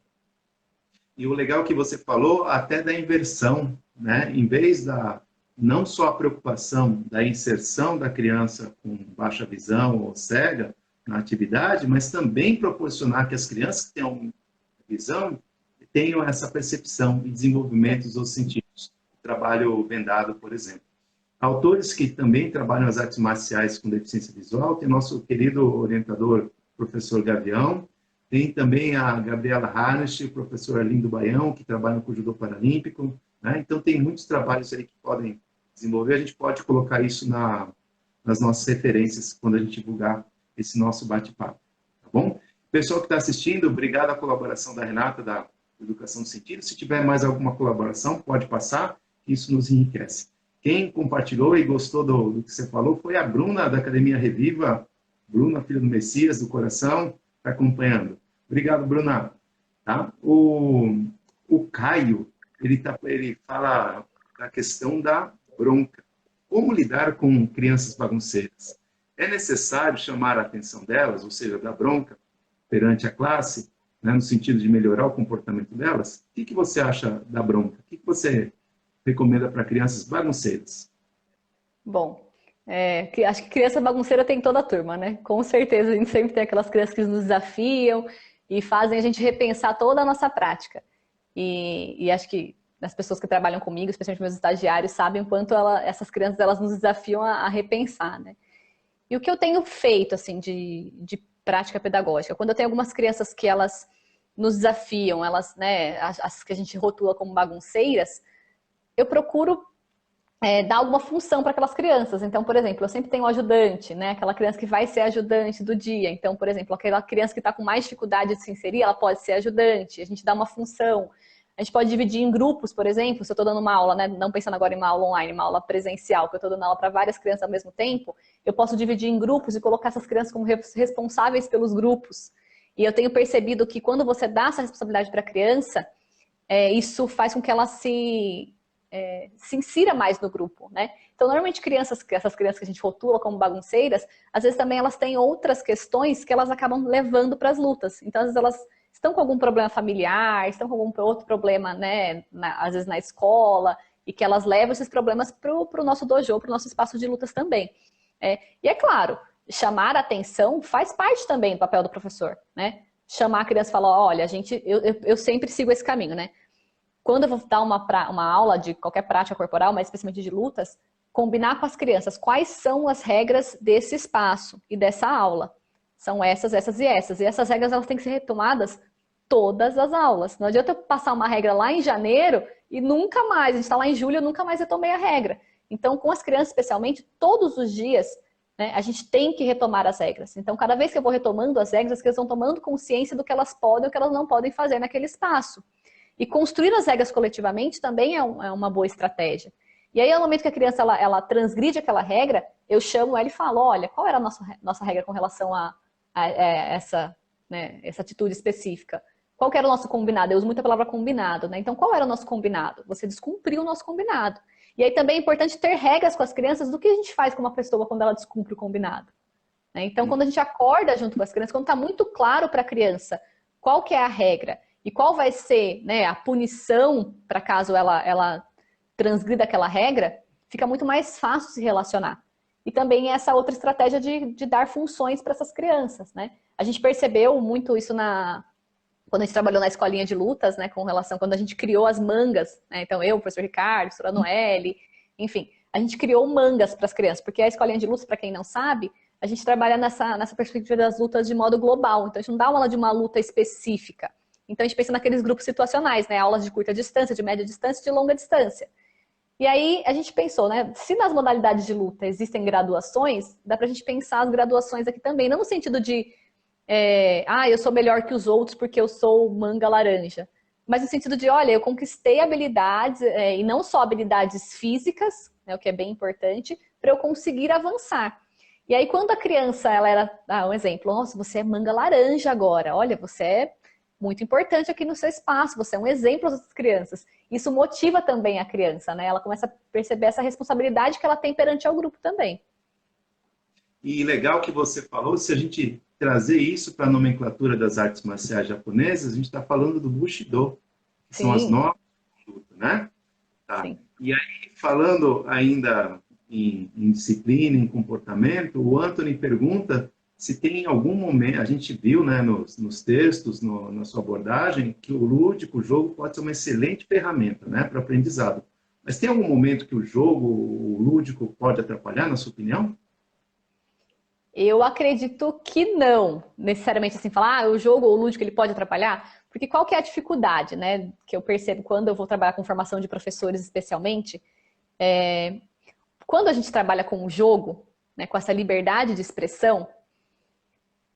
[SPEAKER 1] e o legal que você falou, até da inversão, né? Em vez da não só a preocupação da inserção da criança com baixa visão ou cega na atividade, mas também proporcionar que as crianças que tenham visão tenham essa percepção e desenvolvimento dos sentidos. O trabalho vendado, por exemplo. Autores que também trabalham as artes marciais com deficiência visual, tem nosso querido orientador, professor Gavião, tem também a Gabriela Harnisch, o professor Arlindo Baião, que trabalham com o judô paralímpico, né? Então tem muitos trabalhos aí que podem desenvolver, a gente pode colocar isso nas nossas referências quando a gente divulgar esse nosso bate-papo, tá bom? Pessoal que está assistindo, obrigado à colaboração da Renata, da Educação do Sentido. Se tiver mais alguma colaboração, pode passar, que isso nos enriquece. Quem compartilhou e gostou do que você falou foi a Bruna, da Academia Reviva. Bruna, filha do Messias, do coração, está acompanhando. Obrigado, Bruna. Tá? O Caio, ele fala da questão da bronca. Como lidar com crianças bagunceiras? É necessário chamar a atenção delas, ou seja, da bronca, perante a classe, né, no sentido de melhorar o comportamento delas? O que você acha da bronca? O que você recomenda para crianças bagunceiras?
[SPEAKER 2] Bom, acho que criança bagunceira tem toda a turma, né? Com certeza a gente sempre tem aquelas crianças que nos desafiam e fazem a gente repensar toda a nossa prática. E acho que as pessoas que trabalham comigo, especialmente meus estagiários, sabem o quanto essas crianças elas nos desafiam a repensar, né? E o que eu tenho feito, assim, de prática pedagógica, quando eu tenho algumas crianças que elas nos desafiam, elas, né, as que a gente rotula como bagunceiras, eu procuro dar alguma função para aquelas crianças. Então, por exemplo, eu sempre tenho um ajudante, né? Aquela criança que vai ser ajudante do dia. Então, por exemplo, aquela criança que está com mais dificuldade de se inserir, ela pode ser ajudante. A gente dá uma função. A gente pode dividir em grupos, por exemplo, se eu estou dando uma aula, né? Não pensando agora em uma aula online, uma aula presencial, que eu estou dando aula para várias crianças ao mesmo tempo, eu posso dividir em grupos e colocar essas crianças como responsáveis pelos grupos. E eu tenho percebido que quando você dá essa responsabilidade para a criança, isso faz com que ela se insira mais no grupo, né? Então, normalmente essas crianças que a gente rotula como bagunceiras, às vezes também elas têm outras questões que elas acabam levando para as lutas. Então, às vezes elas estão com algum problema familiar, estão com algum outro problema, né? Às vezes na escola, e que elas levam esses problemas para o nosso dojo, para o nosso espaço de lutas também. E é claro, chamar a atenção faz parte também do papel do professor, né? Chamar a criança e falar, olha, eu sempre sigo esse caminho, né? Quando eu vou dar uma aula de qualquer prática corporal, mas especialmente de lutas, combinar com as crianças quais são as regras desse espaço e dessa aula. São essas, essas e essas. E essas regras elas têm que ser retomadas todas as aulas. Não adianta eu passar uma regra lá em janeiro e nunca mais, a gente está lá em julho, eu nunca mais retomei a regra. Então, com as crianças especialmente, todos os dias, né, a gente tem que retomar as regras. Então, cada vez que eu vou retomando as regras vão tomando consciência do que elas podem ou que elas não podem fazer naquele espaço. E construir as regras coletivamente também é uma boa estratégia. E aí, no momento que a criança ela transgride aquela regra, eu chamo ela e falo, olha, qual era a nossa regra com relação a essa, né, essa atitude específica? Qual que era o nosso combinado? Eu uso muito a palavra combinado, né? Então, qual era o nosso combinado? Você descumpriu o nosso combinado. E aí também é importante ter regras com as crianças do que a gente faz com uma pessoa quando ela descumpre o combinado. Né? Então, quando a gente acorda junto com as crianças, quando está muito claro para a criança qual que é a regra, e qual vai ser, né, a punição para caso ela transgrida aquela regra, fica muito mais fácil se relacionar. E também essa outra estratégia de dar funções para essas crianças, né? A gente percebeu muito isso quando a gente trabalhou na escolinha de lutas, né, com relação, quando a gente criou as mangas, né? Então eu, o professor Ricardo, a professora Noelle, enfim, a gente criou mangas para as crianças, porque a escolinha de lutas, para quem não sabe, a gente trabalha nessa perspectiva das lutas de modo global. Então a gente não dá aula de uma luta específica. Então a gente pensa naqueles grupos situacionais, né? Aulas de curta distância, de média distância e de longa distância. E aí a gente pensou, né? Se nas modalidades de luta existem graduações, dá pra gente pensar as graduações aqui também. Não no sentido de, eu sou melhor que os outros porque eu sou manga laranja. Mas no sentido de, olha, eu conquistei habilidades, e não só habilidades físicas, né, o que é bem importante, para eu conseguir avançar. E aí quando a criança, ela era, um exemplo, nossa, você é manga laranja agora, olha, você é muito importante aqui no seu espaço, você é um exemplo das crianças. Isso motiva também a criança, né? Ela começa a perceber essa responsabilidade que ela tem perante ao grupo também.
[SPEAKER 1] E legal que você falou, se a gente trazer isso para a nomenclatura das artes marciais japonesas, a gente está falando do Bushido, que são as normas de luta, né? Tá.
[SPEAKER 2] Sim.
[SPEAKER 1] E aí, falando ainda em disciplina, em comportamento, o Anthony pergunta se tem algum momento, a gente viu, né, nos textos, na sua abordagem, que o lúdico, o jogo, pode ser uma excelente ferramenta, né, para o aprendizado. Mas tem algum momento que o jogo, o lúdico, pode atrapalhar, na sua opinião?
[SPEAKER 2] Eu acredito que não, necessariamente assim, falar, o jogo ou o lúdico ele pode atrapalhar, porque qual que é a dificuldade, né, que eu percebo quando eu vou trabalhar com formação de professores especialmente, quando a gente trabalha com o jogo, né, com essa liberdade de expressão,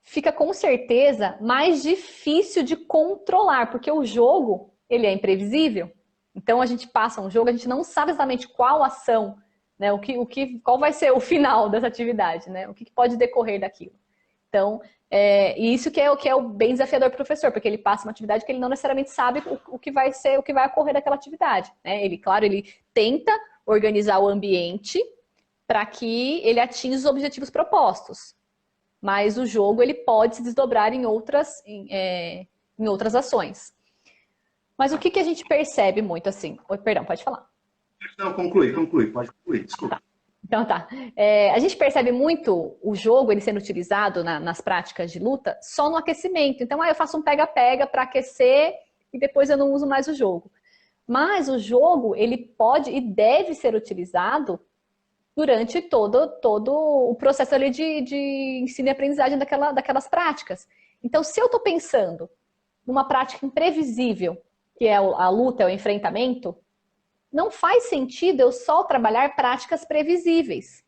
[SPEAKER 2] fica com certeza mais difícil de controlar, porque o jogo, ele é imprevisível. Então a gente passa um jogo, a gente não sabe exatamente qual ação né? Qual vai ser o final dessa atividade, né? O que pode decorrer daquilo. Então, e isso que é o bem desafiador para o professor, porque ele passa uma atividade que ele não necessariamente sabe o que vai ser, o que vai ocorrer daquela atividade, né? Ele tenta organizar o ambiente para que ele atinja os objetivos propostos. Mas o jogo ele pode se desdobrar em outras ações. Mas o que a gente percebe muito assim? Perdão, pode falar.
[SPEAKER 1] Não, pode concluir, desculpa.
[SPEAKER 2] Então tá. A gente percebe muito o jogo ele sendo utilizado nas práticas de luta só no aquecimento. Então, eu faço um pega-pega para aquecer e depois eu não uso mais o jogo. Mas o jogo, ele pode e deve ser utilizado durante todo o processo ali de ensino e aprendizagem daquelas práticas. Então, se eu estou pensando numa prática imprevisível, que é a luta, é o enfrentamento, não faz sentido eu só trabalhar práticas previsíveis.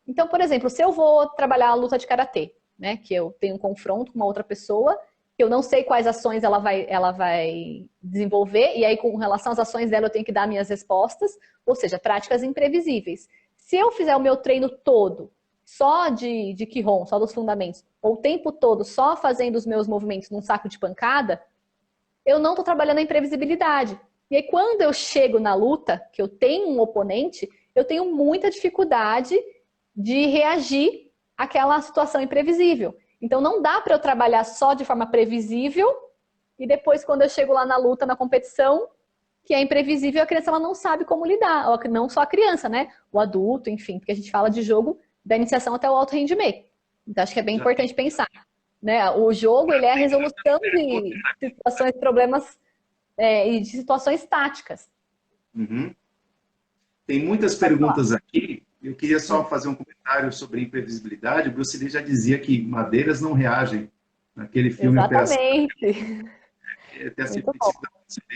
[SPEAKER 2] Então, por exemplo, se eu vou trabalhar a luta de karatê, né, que eu tenho um confronto com uma outra pessoa, que eu não sei quais ações ela vai desenvolver, e aí com relação às ações dela eu tenho que dar minhas respostas, ou seja, práticas imprevisíveis. Se eu fizer o meu treino todo só de Kihon, só dos fundamentos, ou o tempo todo só fazendo os meus movimentos num saco de pancada, eu não estou trabalhando a imprevisibilidade. E aí, quando eu chego na luta, que eu tenho um oponente, eu tenho muita dificuldade de reagir àquela situação imprevisível. Então, não dá para eu trabalhar só de forma previsível e depois, quando eu chego lá na luta, na competição, que é imprevisível, a criança ela não sabe como lidar. Não só a criança, né? O adulto, enfim, porque a gente fala de jogo da iniciação até o alto rendimento. Então, acho que é bem importante pensar. Né? O jogo ele é a resolução de situações, problemas e de situações táticas.
[SPEAKER 1] Uhum. Tem muitas perguntas aqui. Eu queria só fazer um comentário sobre imprevisibilidade. O Bruce Lee já dizia que madeiras não reagem. Naquele filme
[SPEAKER 2] Exatamente.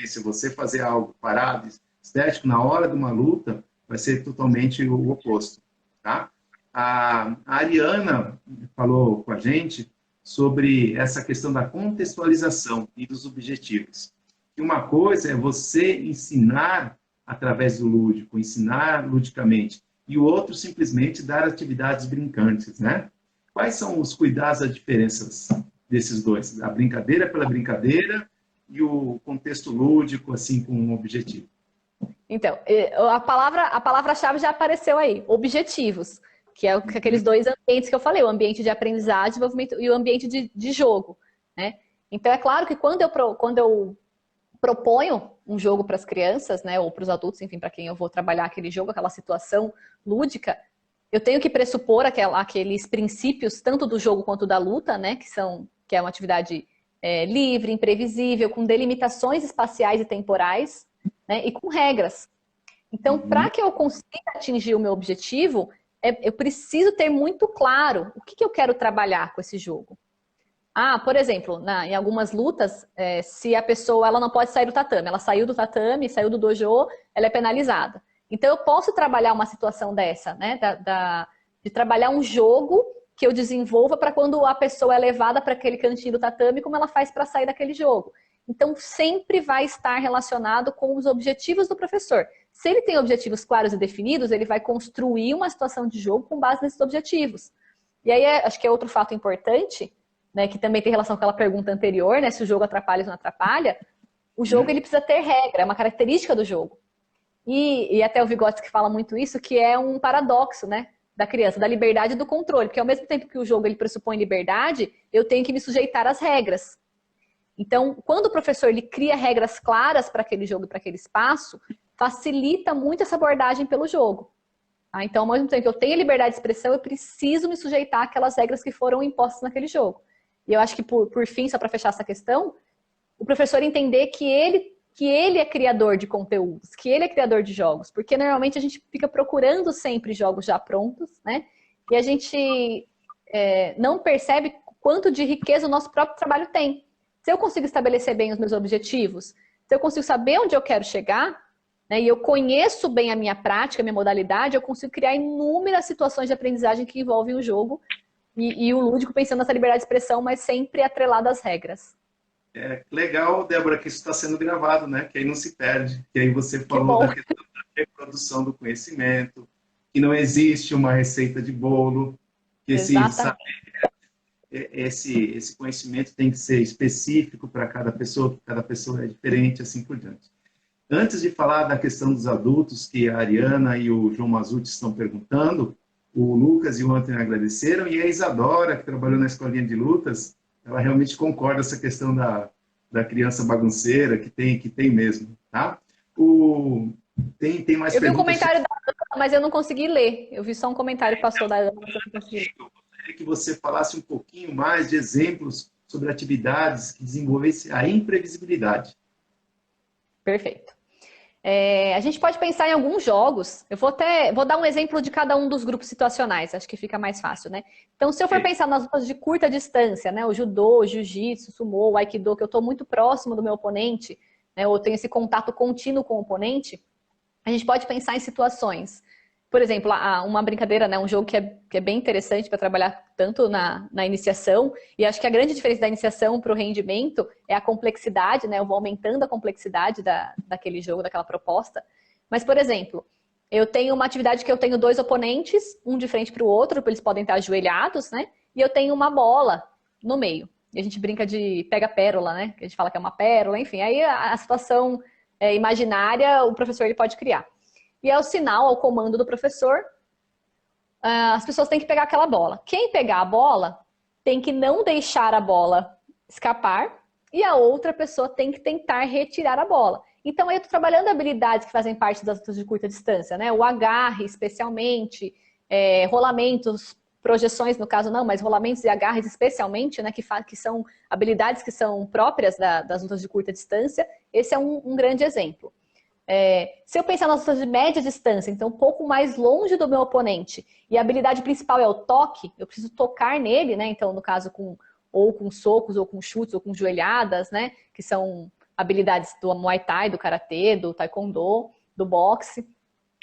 [SPEAKER 1] Se você fazer algo parado, estético, na hora de uma luta, vai ser totalmente o oposto. Tá? A Ariana falou com a gente sobre essa questão da contextualização e dos objetivos. E uma coisa é você ensinar através do lúdico, ensinar ludicamente, e o outro simplesmente dar atividades brincantes, né? Quais são os cuidados, as diferenças desses dois? A brincadeira pela brincadeira e o contexto lúdico, assim, com um objetivo.
[SPEAKER 2] Então, a palavra-chave já apareceu aí, objetivos, que é aqueles dois ambientes que eu falei, o ambiente de aprendizagem, desenvolvimento e o ambiente de jogo, né? Então, é claro que quando eu proponho um jogo para as crianças, né, ou para os adultos, enfim, para quem eu vou trabalhar aquele jogo, aquela situação lúdica, eu tenho que pressupor aqueles princípios, tanto do jogo quanto da luta, né, que é uma atividade livre, imprevisível, com delimitações espaciais e temporais, né, e com regras. Então, para que eu consiga atingir o meu objetivo, eu preciso ter muito claro o que eu quero trabalhar com esse jogo. Por exemplo, em algumas lutas, se a pessoa ela não pode sair do tatame, ela saiu do tatame, saiu do dojo, ela é penalizada. Então, eu posso trabalhar uma situação dessa, né? De trabalhar um jogo que eu desenvolva para quando a pessoa é levada para aquele cantinho do tatame, como ela faz para sair daquele jogo. Então, sempre vai estar relacionado com os objetivos do professor. Se ele tem objetivos claros e definidos, ele vai construir uma situação de jogo com base nesses objetivos. E aí, acho que é outro fato importante, né, que também tem relação com aquela pergunta anterior, né, se o jogo atrapalha ou não atrapalha. O jogo ele precisa ter regra, é uma característica do jogo. E até o Vygotsky fala muito isso, que é um paradoxo, né, da criança, da liberdade e do controle, porque ao mesmo tempo que o jogo ele pressupõe liberdade, eu tenho que me sujeitar às regras. Então, quando o professor ele cria regras claras para aquele jogo e para aquele espaço, facilita muito essa abordagem pelo jogo. Então, ao mesmo tempo que eu tenho liberdade de expressão, eu preciso me sujeitar àquelas regras que foram impostas naquele jogo. E eu acho que, por fim, só para fechar essa questão, o professor entender que ele é criador de conteúdos, que ele é criador de jogos, porque normalmente a gente fica procurando sempre jogos já prontos, né? E a gente não percebe quanto de riqueza o nosso próprio trabalho tem. Se eu consigo estabelecer bem os meus objetivos, se eu consigo saber onde eu quero chegar, né, e eu conheço bem a minha prática, a minha modalidade, eu consigo criar inúmeras situações de aprendizagem que envolvem o jogo e o lúdico pensando nessa liberdade de expressão, mas sempre atrelado às regras.
[SPEAKER 1] Legal, Débora, que isso está sendo gravado, né? Que aí não se perde. Que aí você falou da questão da reprodução do conhecimento, que não existe uma receita de bolo, que
[SPEAKER 2] Exatamente.
[SPEAKER 1] esse conhecimento tem que ser específico para cada pessoa, que cada pessoa é diferente, assim por diante. Antes de falar da questão dos adultos, que a Ariana e o João Mazuti estão perguntando, o Lucas e o Antônio agradeceram, e a Isadora, que trabalhou na escolinha de lutas, ela realmente concorda com essa questão da criança bagunceira, que tem mesmo, tá? Tem mais
[SPEAKER 2] Eu vi um
[SPEAKER 1] perguntas?
[SPEAKER 2] comentário da Ana, mas eu não consegui ler. Eu vi só um comentário que passou da Ana, mas eu não consegui ler.
[SPEAKER 1] Eu gostaria que você falasse um pouquinho mais de exemplos sobre atividades que desenvolvessem a imprevisibilidade.
[SPEAKER 2] Perfeito. A gente pode pensar em alguns jogos. Eu vou dar um exemplo de cada um dos grupos situacionais, acho que fica mais fácil, né? Então, se eu for pensar nas lutas de curta distância, né? O judô, o jiu-jitsu, o sumô, o aikido, que eu estou muito próximo do meu oponente, né? Ou tenho esse contato contínuo com o oponente, a gente pode pensar em situações. Por exemplo, uma brincadeira, né? Um jogo que é bem interessante para trabalhar tanto na iniciação, e acho que a grande diferença da iniciação para o rendimento é a complexidade, né? Eu vou aumentando a complexidade daquele jogo, daquela proposta. Mas, por exemplo, eu tenho uma atividade que eu tenho dois oponentes, um de frente para o outro, eles podem estar ajoelhados, né? E eu tenho uma bola no meio. E a gente brinca de pega-pérola, né? Que a gente fala que é uma pérola, enfim. Aí a situação imaginária, o professor ele pode criar. E ao sinal, ao comando do professor, as pessoas têm que pegar aquela bola. Quem pegar a bola tem que não deixar a bola escapar e a outra pessoa tem que tentar retirar a bola. Então, eu estou trabalhando habilidades que fazem parte das lutas de curta distância, né? O agarre, especialmente, rolamentos, projeções, no caso não, mas rolamentos e agarres especialmente, né? Que são habilidades que são próprias das lutas de curta distância. Esse é um grande exemplo. Se eu pensar nas lutas de média distância, então um pouco mais longe do meu oponente, e a habilidade principal é o toque, eu preciso tocar nele, né? Então, no caso, ou com socos, ou com chutes, ou com joelhadas, né? Que são habilidades do Muay Thai, do Karatê, do Taekwondo, do boxe.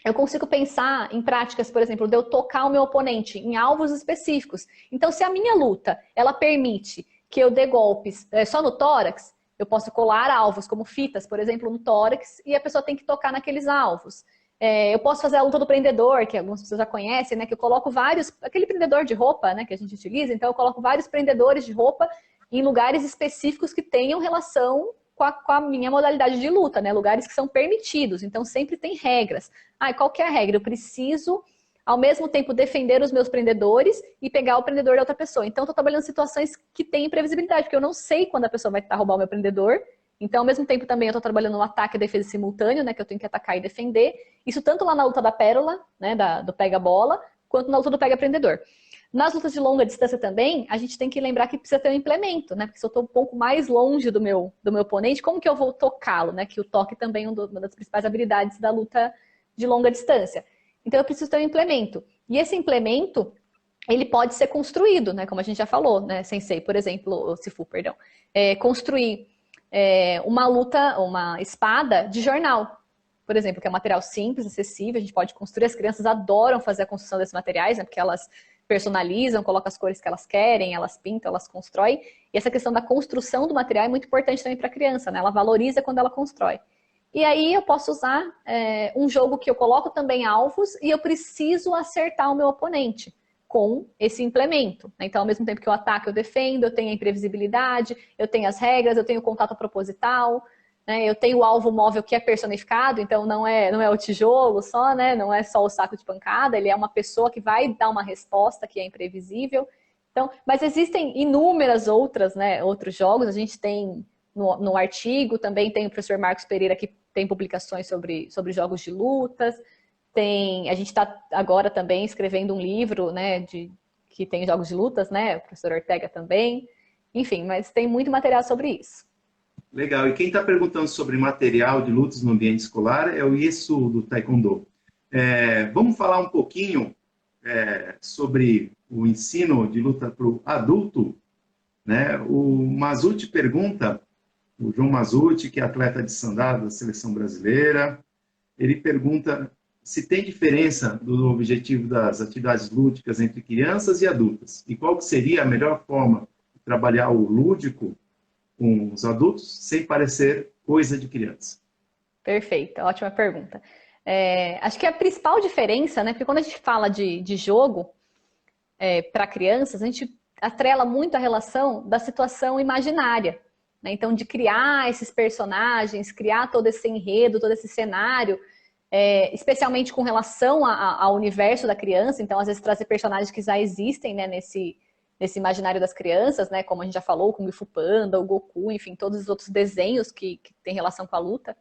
[SPEAKER 2] Eu consigo pensar em práticas, por exemplo, de eu tocar o meu oponente em alvos específicos. Então, se a minha luta, ela permite que eu dê golpes só no tórax, eu posso colar alvos, como fitas, por exemplo, no tórax, e a pessoa tem que tocar naqueles alvos. Eu posso fazer a luta do prendedor, que algumas pessoas já conhecem, né? Que eu coloco aquele prendedor de roupa, né? Que a gente utiliza, então eu coloco vários prendedores de roupa em lugares específicos que tenham relação com a minha modalidade de luta, né? Lugares que são permitidos, então sempre tem regras. Qual que é a regra? Eu preciso, ao mesmo tempo, defender os meus prendedores e pegar o prendedor da outra pessoa. Então, estou trabalhando em situações que têm imprevisibilidade, porque eu não sei quando a pessoa vai tentar roubar o meu prendedor. Então, ao mesmo tempo, também eu estou trabalhando no ataque e defesa simultâneo, né? Que eu tenho que atacar e defender. Isso tanto lá na luta da pérola, né? Do pega-bola, quanto na luta do pega-prendedor. Nas lutas de longa distância também, a gente tem que lembrar que precisa ter um implemento, né? Porque se eu estou um pouco mais longe do meu oponente, como que eu vou tocá-lo, né? Que o toque também é uma das principais habilidades da luta de longa distância. Então, eu preciso ter um implemento. E esse implemento, ele pode ser construído, né? Como a gente já falou, né? Sensei, por exemplo, ou Sifu, perdão. Construir uma espada de jornal, por exemplo, que é um material simples, acessível, a gente pode construir. As crianças adoram fazer a construção desses materiais, né? Porque elas personalizam, colocam as cores que elas querem, elas pintam, elas constroem. E essa questão da construção do material é muito importante também para a criança, né? Ela valoriza quando ela constrói. E aí eu posso usar um jogo que eu coloco também alvos e eu preciso acertar o meu oponente com esse implemento. Então, ao mesmo tempo que eu ataco, eu defendo, eu tenho a imprevisibilidade, eu tenho as regras, eu tenho o contato proposital, né? Eu tenho o alvo móvel que é personificado, então não é o tijolo só, né? Não é só o saco de pancada, ele é uma pessoa que vai dar uma resposta que é imprevisível. Então, mas existem inúmeras outros jogos, a gente tem no artigo, também tem o professor Marcos Pereira que tem publicações sobre jogos de lutas, a gente está agora também escrevendo um livro, né, que tem jogos de lutas, né, o professor Ortega também, enfim, mas tem muito material sobre isso.
[SPEAKER 1] Legal, e quem está perguntando sobre material de lutas no ambiente escolar é o Iesu do Taekwondo. Vamos falar um pouquinho sobre o ensino de luta para o adulto, né? O Mazuti pergunta, o João Mazuti, que é atleta de sandália da seleção brasileira, ele pergunta se tem diferença do objetivo das atividades lúdicas entre crianças e adultas, e qual seria a melhor forma de trabalhar o lúdico com os adultos sem parecer coisa de criança.
[SPEAKER 2] Perfeito, ótima pergunta. Acho que a principal diferença, né? Porque quando a gente fala de jogo para crianças, a gente atrela muito a relação da situação imaginária, né? Então, de criar esses personagens, criar todo esse enredo, todo esse cenário, especialmente com relação ao universo da criança. Então, às vezes, trazer personagens que já existem, né, nesse imaginário das crianças, né? Como a gente já falou, o Kung Fu Panda, o Goku, enfim, todos os outros desenhos que têm relação com a luta.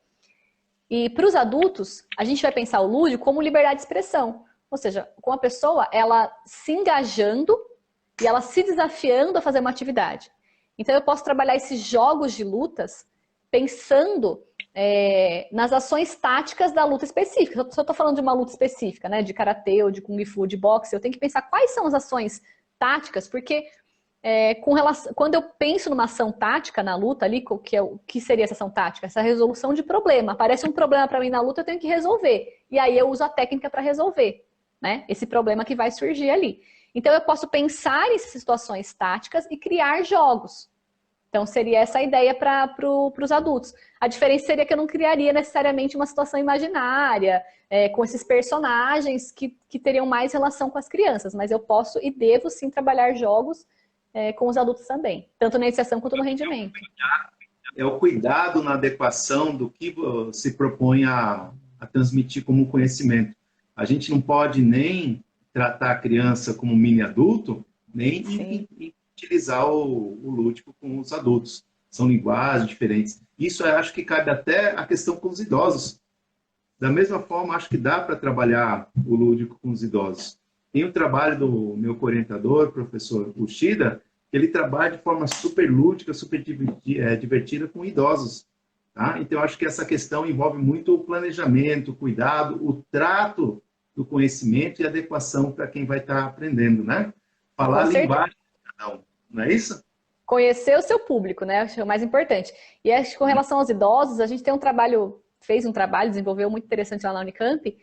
[SPEAKER 2] E para os adultos, a gente vai pensar o lúdico como liberdade de expressão. Ou seja, com a pessoa, ela se engajando e ela se desafiando a fazer uma atividade. Então, eu posso trabalhar esses jogos de lutas pensando nas ações táticas da luta específica. Se eu estou falando de uma luta específica, né, de karatê ou de kung fu, de boxe, eu tenho que pensar quais são as ações táticas, porque quando eu penso numa ação tática na luta ali, o que seria essa ação tática? Essa resolução de problema. Aparece um problema para mim na luta, eu tenho que resolver. E aí eu uso a técnica para resolver, né? Esse problema que vai surgir ali. Então eu posso pensar em situações táticas e criar jogos. Então seria essa a ideia para os adultos. A diferença seria que eu não criaria necessariamente uma situação imaginária, com esses personagens que teriam mais relação com as crianças, mas eu posso e devo sim trabalhar jogos com os adultos também, tanto na iniciação quanto no rendimento.
[SPEAKER 1] É o cuidado na adequação do que se propõe a transmitir como conhecimento. A gente não pode nem tratar a criança como mini adulto, nem utilizar o lúdico com os adultos. São linguagens diferentes. Isso eu acho que cabe até a questão com os idosos. Da mesma forma, acho que dá para trabalhar o lúdico com os idosos. Tem o trabalho do meu orientador, professor Ushida, que ele trabalha de forma super lúdica, super divertida com idosos. Tá? Então, acho que essa questão envolve muito o planejamento, o cuidado, o trato do conhecimento e adequação para quem vai estar aprendendo, né? Falar a linguagem de cada um, não é isso?
[SPEAKER 2] Conhecer o seu público, né? Acho que é o mais importante. E acho que com relação aos idosos, a gente tem fez um trabalho, desenvolveu muito interessante lá na Unicamp,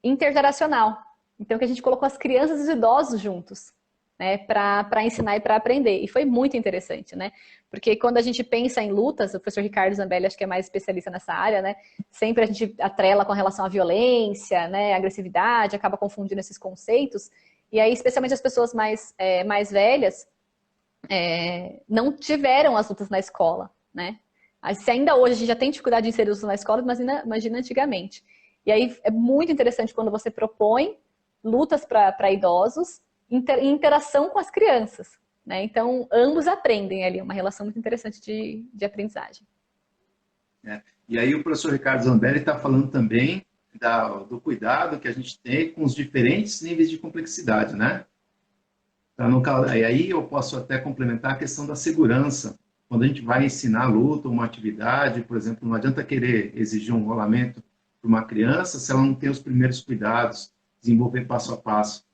[SPEAKER 2] intergeracional. Então, que a gente colocou as crianças e os idosos juntos, né, para ensinar e para aprender. E foi muito interessante, né? Porque quando a gente pensa em lutas, o professor Ricardo Zambelli, acho que é mais especialista nessa área, né? Sempre a gente atrela com relação à violência, né, agressividade, acaba confundindo esses conceitos. E aí, especialmente as pessoas mais velhas, não tiveram as lutas na escola, né? Se ainda hoje a gente já tem dificuldade de inserir lutas na escola, imagina antigamente. E aí é muito interessante quando você propõe lutas para idosos em interação com as crianças, né? Então, ambos aprendem ali, uma relação muito interessante de aprendizagem.
[SPEAKER 1] E aí o professor Ricardo Zambelli está falando também do cuidado que a gente tem com os diferentes níveis de complexidade, né? E aí eu posso até complementar a questão da segurança. Quando a gente vai ensinar a luta, uma atividade, por exemplo, não adianta querer exigir um rolamento para uma criança se ela não tem os primeiros cuidados, desenvolver passo a passo.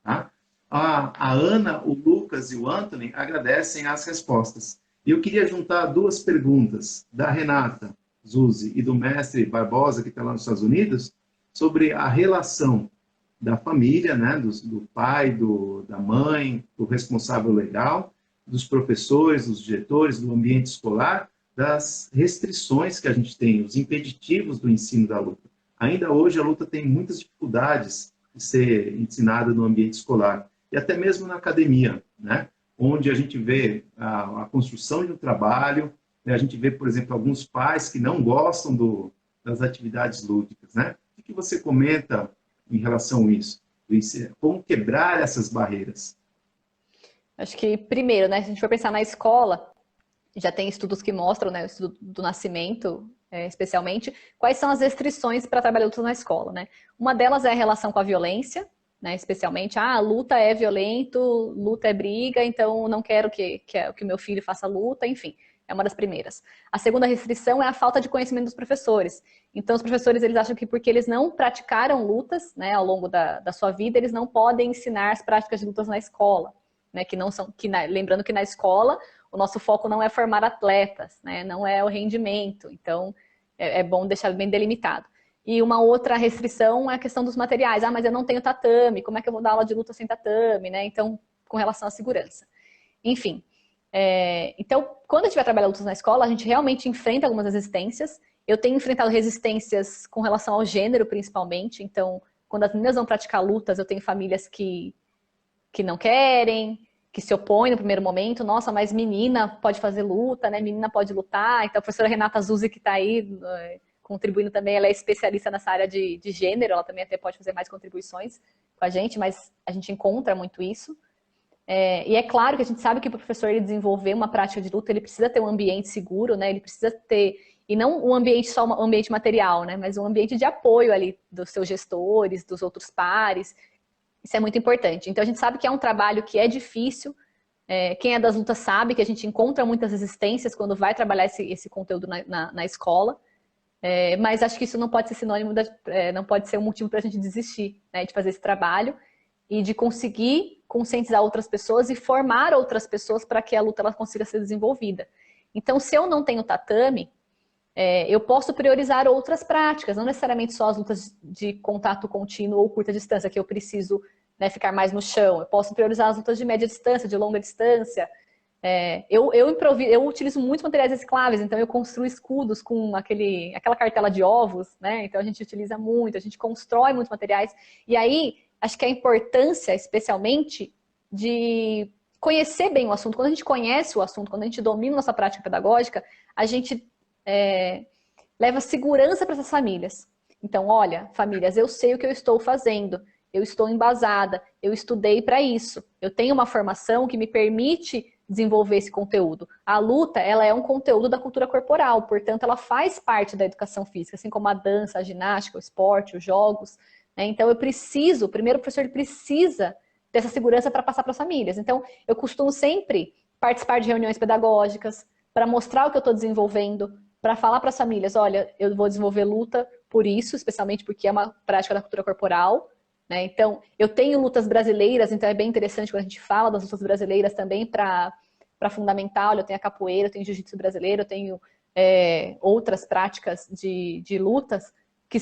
[SPEAKER 1] Tá? A Ana, o Lucas e o Anthony agradecem as respostas. E eu queria juntar duas perguntas da Renata Zuzzi e do mestre Barbosa, que está lá nos Estados Unidos, sobre a relação da família, né, do pai, da mãe, do responsável legal, dos professores, dos diretores, do ambiente escolar, das restrições que a gente tem, os impeditivos do ensino da luta. Ainda hoje a luta tem muitas dificuldades de ser ensinada no ambiente escolar, e até mesmo na academia, né, onde a gente vê a construção de um trabalho, né, a gente vê, por exemplo, alguns pais que não gostam das atividades lúdicas, né? O que você comenta em relação a isso? Como quebrar essas barreiras?
[SPEAKER 2] Acho que, primeiro, né, se a gente for pensar na escola, já tem estudos que mostram, né, o estudo do nascimento, especialmente, quais são as restrições para trabalhar luta na escola, né? Uma delas é a relação com a violência, né, especialmente, luta é violento, luta é briga, então não quero que meu filho faça luta, enfim, é uma das primeiras. A segunda restrição é a falta de conhecimento dos professores. Então, os professores, eles acham que porque eles não praticaram lutas, né, ao longo da sua vida, eles não podem ensinar as práticas de lutas na escola, né, lembrando que na escola o nosso foco não é formar atletas, né, não é o rendimento, então é bom deixar bem delimitado. E uma outra restrição é a questão dos materiais. Mas eu não tenho tatame, como é que eu vou dar aula de luta sem tatame, né? Então, com relação à segurança. Enfim, então, quando a gente vai trabalhar lutas na escola, a gente realmente enfrenta algumas resistências Eu tenho enfrentado resistências com relação ao gênero, principalmente. Então, quando as meninas vão praticar lutas, eu tenho famílias que não querem, que se opõem no primeiro momento. Nossa, mas menina pode fazer luta, né? Menina pode lutar. Então, a professora Renata Zuzzi, que está aí contribuindo também, ela é especialista nessa área de gênero, ela também até pode fazer mais contribuições com a gente, mas a gente encontra muito isso. E é claro que a gente sabe que para o professor ele desenvolver uma prática de luta, ele precisa ter um ambiente seguro, né? Ele precisa ter, e não um ambiente só um ambiente material, né? Mas um ambiente de apoio ali dos seus gestores, dos outros pares. Isso é muito importante. Então a gente sabe que é um trabalho que é difícil. Quem é das lutas sabe que a gente encontra muitas resistências quando vai trabalhar esse conteúdo na escola. Mas acho que isso não pode ser sinônimo, não pode ser um motivo para a gente desistir, né, de fazer esse trabalho e de conseguir conscientizar outras pessoas e formar outras pessoas para que a luta ela consiga ser desenvolvida. Então, se eu não tenho tatame, eu posso priorizar outras práticas, não necessariamente só as lutas de contato contínuo ou curta distância, que eu preciso, né, ficar mais no chão. Eu posso priorizar as lutas de média distância, de longa distância. Eu utilizo muitos materiais recicláveis, então eu construo escudos com aquela cartela de ovos, né? Então a gente utiliza muito, a gente constrói muitos materiais. E aí, acho que a importância, especialmente, de conhecer bem o assunto. Quando a gente conhece o assunto, quando a gente domina nossa prática pedagógica, a gente leva segurança para essas famílias. Então, olha, famílias, eu sei o que eu estou fazendo, eu estou embasada, eu estudei para isso, eu tenho uma formação que me permite desenvolver esse conteúdo. A luta, ela é um conteúdo da cultura corporal, portanto, ela faz parte da educação física, assim como a dança, a ginástica, o esporte, os jogos, né? Então, primeiro o professor ele precisa dessa segurança para passar para as famílias. Então, eu costumo sempre participar de reuniões pedagógicas para mostrar o que eu estou desenvolvendo, para falar para as famílias, olha, eu vou desenvolver luta por isso, especialmente porque é uma prática da cultura corporal, né? Então, eu tenho lutas brasileiras, então é bem interessante quando a gente fala das lutas brasileiras também para fundamental. Eu tenho a capoeira, eu tenho jiu-jitsu brasileiro, eu tenho outras práticas de lutas que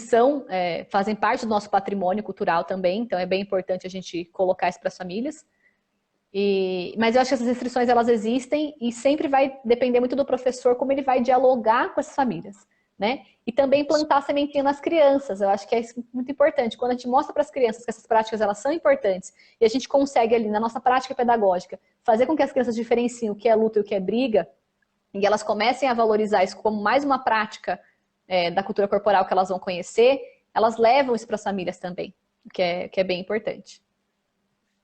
[SPEAKER 2] fazem parte do nosso patrimônio cultural também, então é bem importante a gente colocar isso para as famílias. Mas eu acho que essas restrições elas existem e sempre vai depender muito do professor como ele vai dialogar com essas famílias, né? E também plantar a sementinha nas crianças. Eu acho que é isso muito importante. Quando a gente mostra para as crianças que essas práticas elas são importantes e a gente consegue ali na nossa prática pedagógica fazer com que as crianças diferenciem o que é luta e o que é briga e elas comecem a valorizar isso como mais uma prática da cultura corporal que elas vão conhecer, elas levam isso para as famílias também, que é bem importante.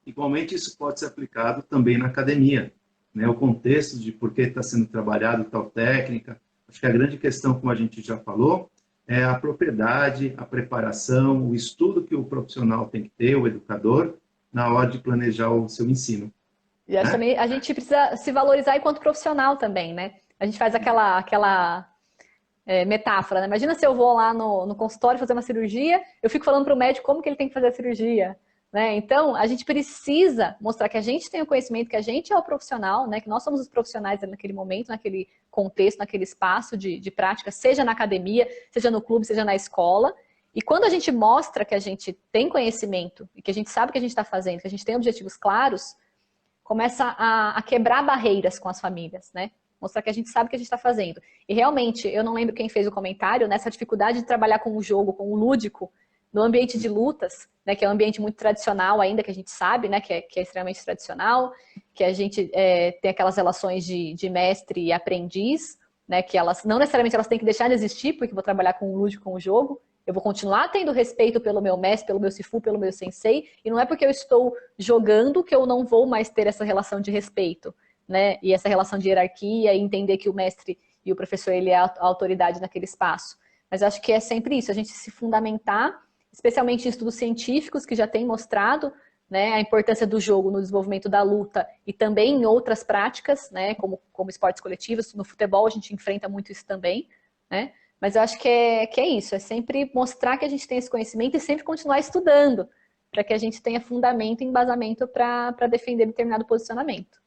[SPEAKER 1] Igualmente, isso pode ser aplicado também na academia, né? O contexto de por que está sendo trabalhado tal técnica. Acho que a grande questão, como a gente já falou, é a propriedade, a preparação, o estudo que o profissional tem que ter, o educador, na hora de planejar o seu ensino.
[SPEAKER 2] E acho também a gente precisa se valorizar enquanto profissional também, né? A gente faz aquela metáfora, né? Imagina se eu vou lá no consultório fazer uma cirurgia, eu fico falando para o médico como que ele tem que fazer a cirurgia. Né? Então, a gente precisa mostrar que a gente tem o conhecimento, que a gente é o profissional, né? Que nós somos os profissionais naquele momento, naquele contexto, naquele espaço de prática, seja na academia, seja no clube, seja na escola. E quando a gente mostra que a gente tem conhecimento e que a gente sabe o que a gente está fazendo, que a gente tem objetivos claros, começa a quebrar barreiras com as famílias, né? Mostrar que a gente sabe o que a gente está fazendo. E realmente, eu não lembro quem fez o comentário, nessa dificuldade de trabalhar com o jogo, com o lúdico, no ambiente de lutas, né, que é um ambiente muito tradicional ainda, que a gente sabe, né, que é extremamente tradicional, que a gente tem aquelas relações de mestre e aprendiz, né, que elas não necessariamente elas têm que deixar de existir, porque eu vou trabalhar com o lúdico, com o jogo, eu vou continuar tendo respeito pelo meu mestre, pelo meu sifu, pelo meu sensei, e não é porque eu estou jogando que eu não vou mais ter essa relação de respeito, né, e essa relação de hierarquia, e entender que o mestre e o professor, ele é a autoridade naquele espaço. Mas eu acho que é sempre isso, a gente se fundamentar, especialmente em estudos científicos que já têm mostrado, né, a importância do jogo no desenvolvimento da luta e também em outras práticas, né, como esportes coletivos. No futebol a gente enfrenta muito isso também, né? Mas eu acho que é isso, é sempre mostrar que a gente tem esse conhecimento e sempre continuar estudando, para que a gente tenha fundamento e embasamento para defender determinado posicionamento.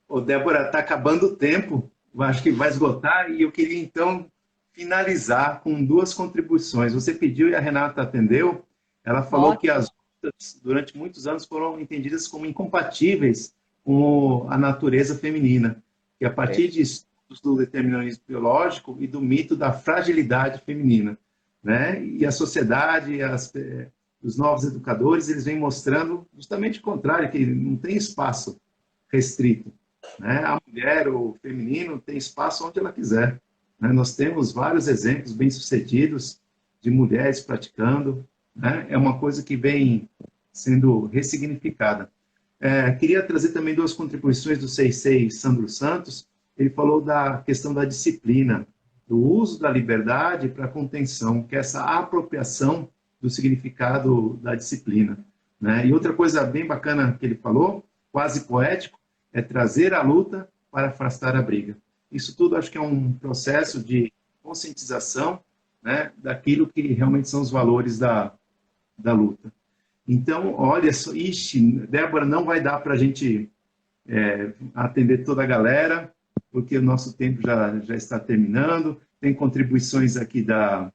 [SPEAKER 1] Ô, Débora, está acabando o tempo, eu acho que vai esgotar, e eu queria então finalizar com duas contribuições. Você pediu e a Renata atendeu. Ela falou que as lutas, durante muitos anos, foram entendidas como incompatíveis com a natureza feminina. E a partir de estudos do determinismo biológico e do mito da fragilidade feminina, né? E a sociedade, os novos educadores, eles vêm mostrando justamente o contrário, que não tem espaço restrito, né? A mulher, o feminino, tem espaço onde ela quiser, né? Nós temos vários exemplos bem-sucedidos de mulheres praticando, né? É uma coisa que vem sendo ressignificada. Queria trazer também duas contribuições do Sensei Sandro Santos. Ele falou da questão da disciplina, do uso da liberdade para a contenção, que é essa apropriação do significado da disciplina, né? E outra coisa bem bacana que ele falou, quase poético, é trazer a luta para afastar a briga. Isso tudo acho que é um processo de conscientização, né, daquilo que realmente são os valores da luta. Então, olha só, Débora, não vai dar para a gente atender toda a galera, porque o nosso tempo já está terminando. Tem contribuições aqui da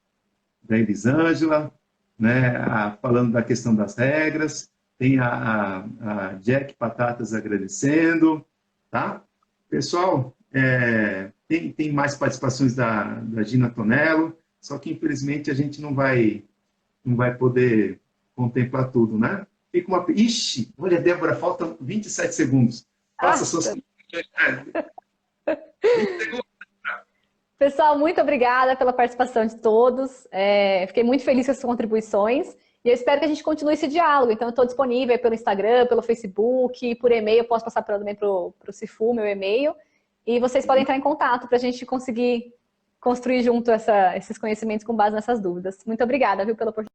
[SPEAKER 1] Elisângela, né, falando da questão das regras. Tem a Jack Patatas agradecendo. Tá? Pessoal, tem mais participações da Gina Tonello, só que infelizmente a gente não vai poder contemplar tudo, né? Fica uma... Ixi, olha, Débora, faltam 27 segundos. Faça suas... 20 segundos.
[SPEAKER 2] Pessoal, muito obrigada pela participação de todos. Fiquei muito feliz com as suas contribuições. E eu espero que a gente continue esse diálogo. Então, eu estou disponível pelo Instagram, pelo Facebook, por e-mail. Eu posso passar também para o Cifu, meu e-mail. E vocês podem entrar em contato para a gente conseguir construir junto esses conhecimentos com base nessas dúvidas. Muito obrigada, viu, pela oportunidade.